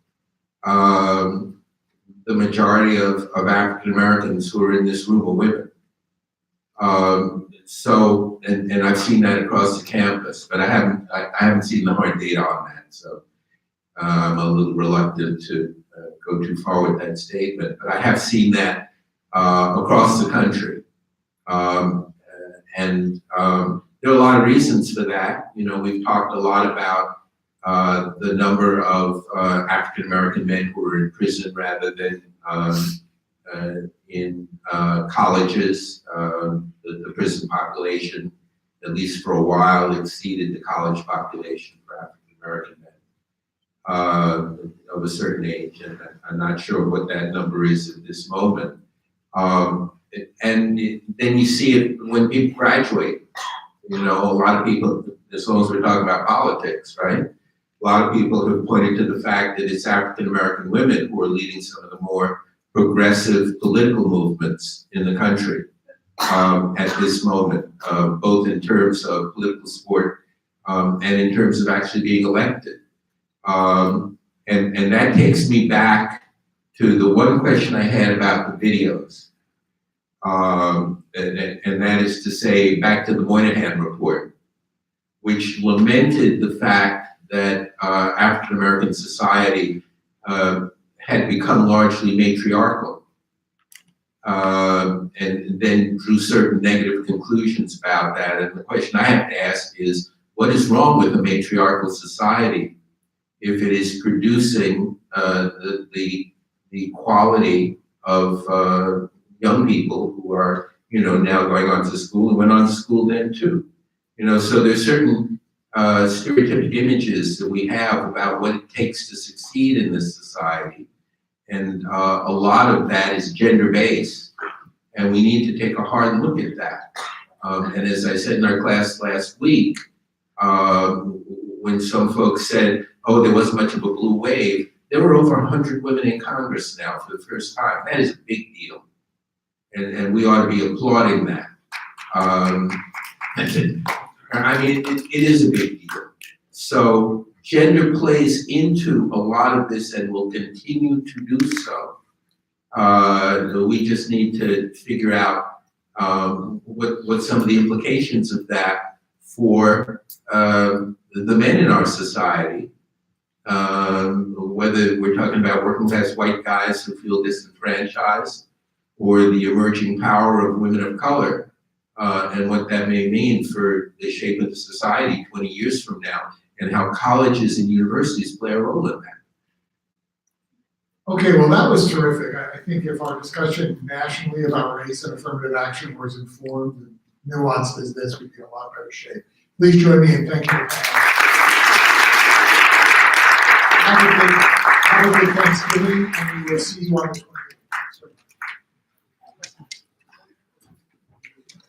The majority of African Americans who are in this room are women. So, and I've seen that across the campus, but I haven't seen the hard data on that. So I'm a little reluctant to go too far with that statement, but I have seen that across the country. And there are a lot of reasons for that. You know, we've talked a lot about the number of African American men who are in prison rather than in colleges. The prison population, at least for a while, exceeded the college population for African American men of a certain age, and I'm not sure what that number is at this moment. Then you see it when people graduate. You know, a lot of people, as long as we're talking about politics, right? A lot of people have pointed to the fact that it's African American women who are leading some of the more progressive political movements in the country at this moment, both in terms of political support and in terms of actually being elected. And that takes me back to the one question I had about the videos. And that is to say, back to the Moynihan report, which lamented the fact that African American society had become largely matriarchal, and then drew certain negative conclusions about that. And the question I have to ask is, what is wrong with a matriarchal society if it is producing the quality of young people who are, you know, now going on to school and went on to school then too? You know, so there's certain stereotypic images that we have about what it takes to succeed in this society. And a lot of that is gender-based, and we need to take a hard look at that. And as I said in our class last week, when some folks said, oh, there wasn't much of a blue wave, there were over 100 women in Congress now for the first time. That is a big deal. And we ought to be applauding that. I mean, it is a big deal. So gender plays into a lot of this and will continue to do so. We just need to figure out what some of the implications of that for the men in our society. Whether we're talking about working class white guys who feel disenfranchised, or the emerging power of women of color, and what that may mean for the shape of the society 20 years from now, and how colleges and universities play a role in that. Okay, well, that was terrific. I think if our discussion nationally about race and affirmative action was informed and nuanced as this, we'd be in a lot better shape. Please join me in thanking the panel. Have a good Thanksgiving, and we will see you on the 20th.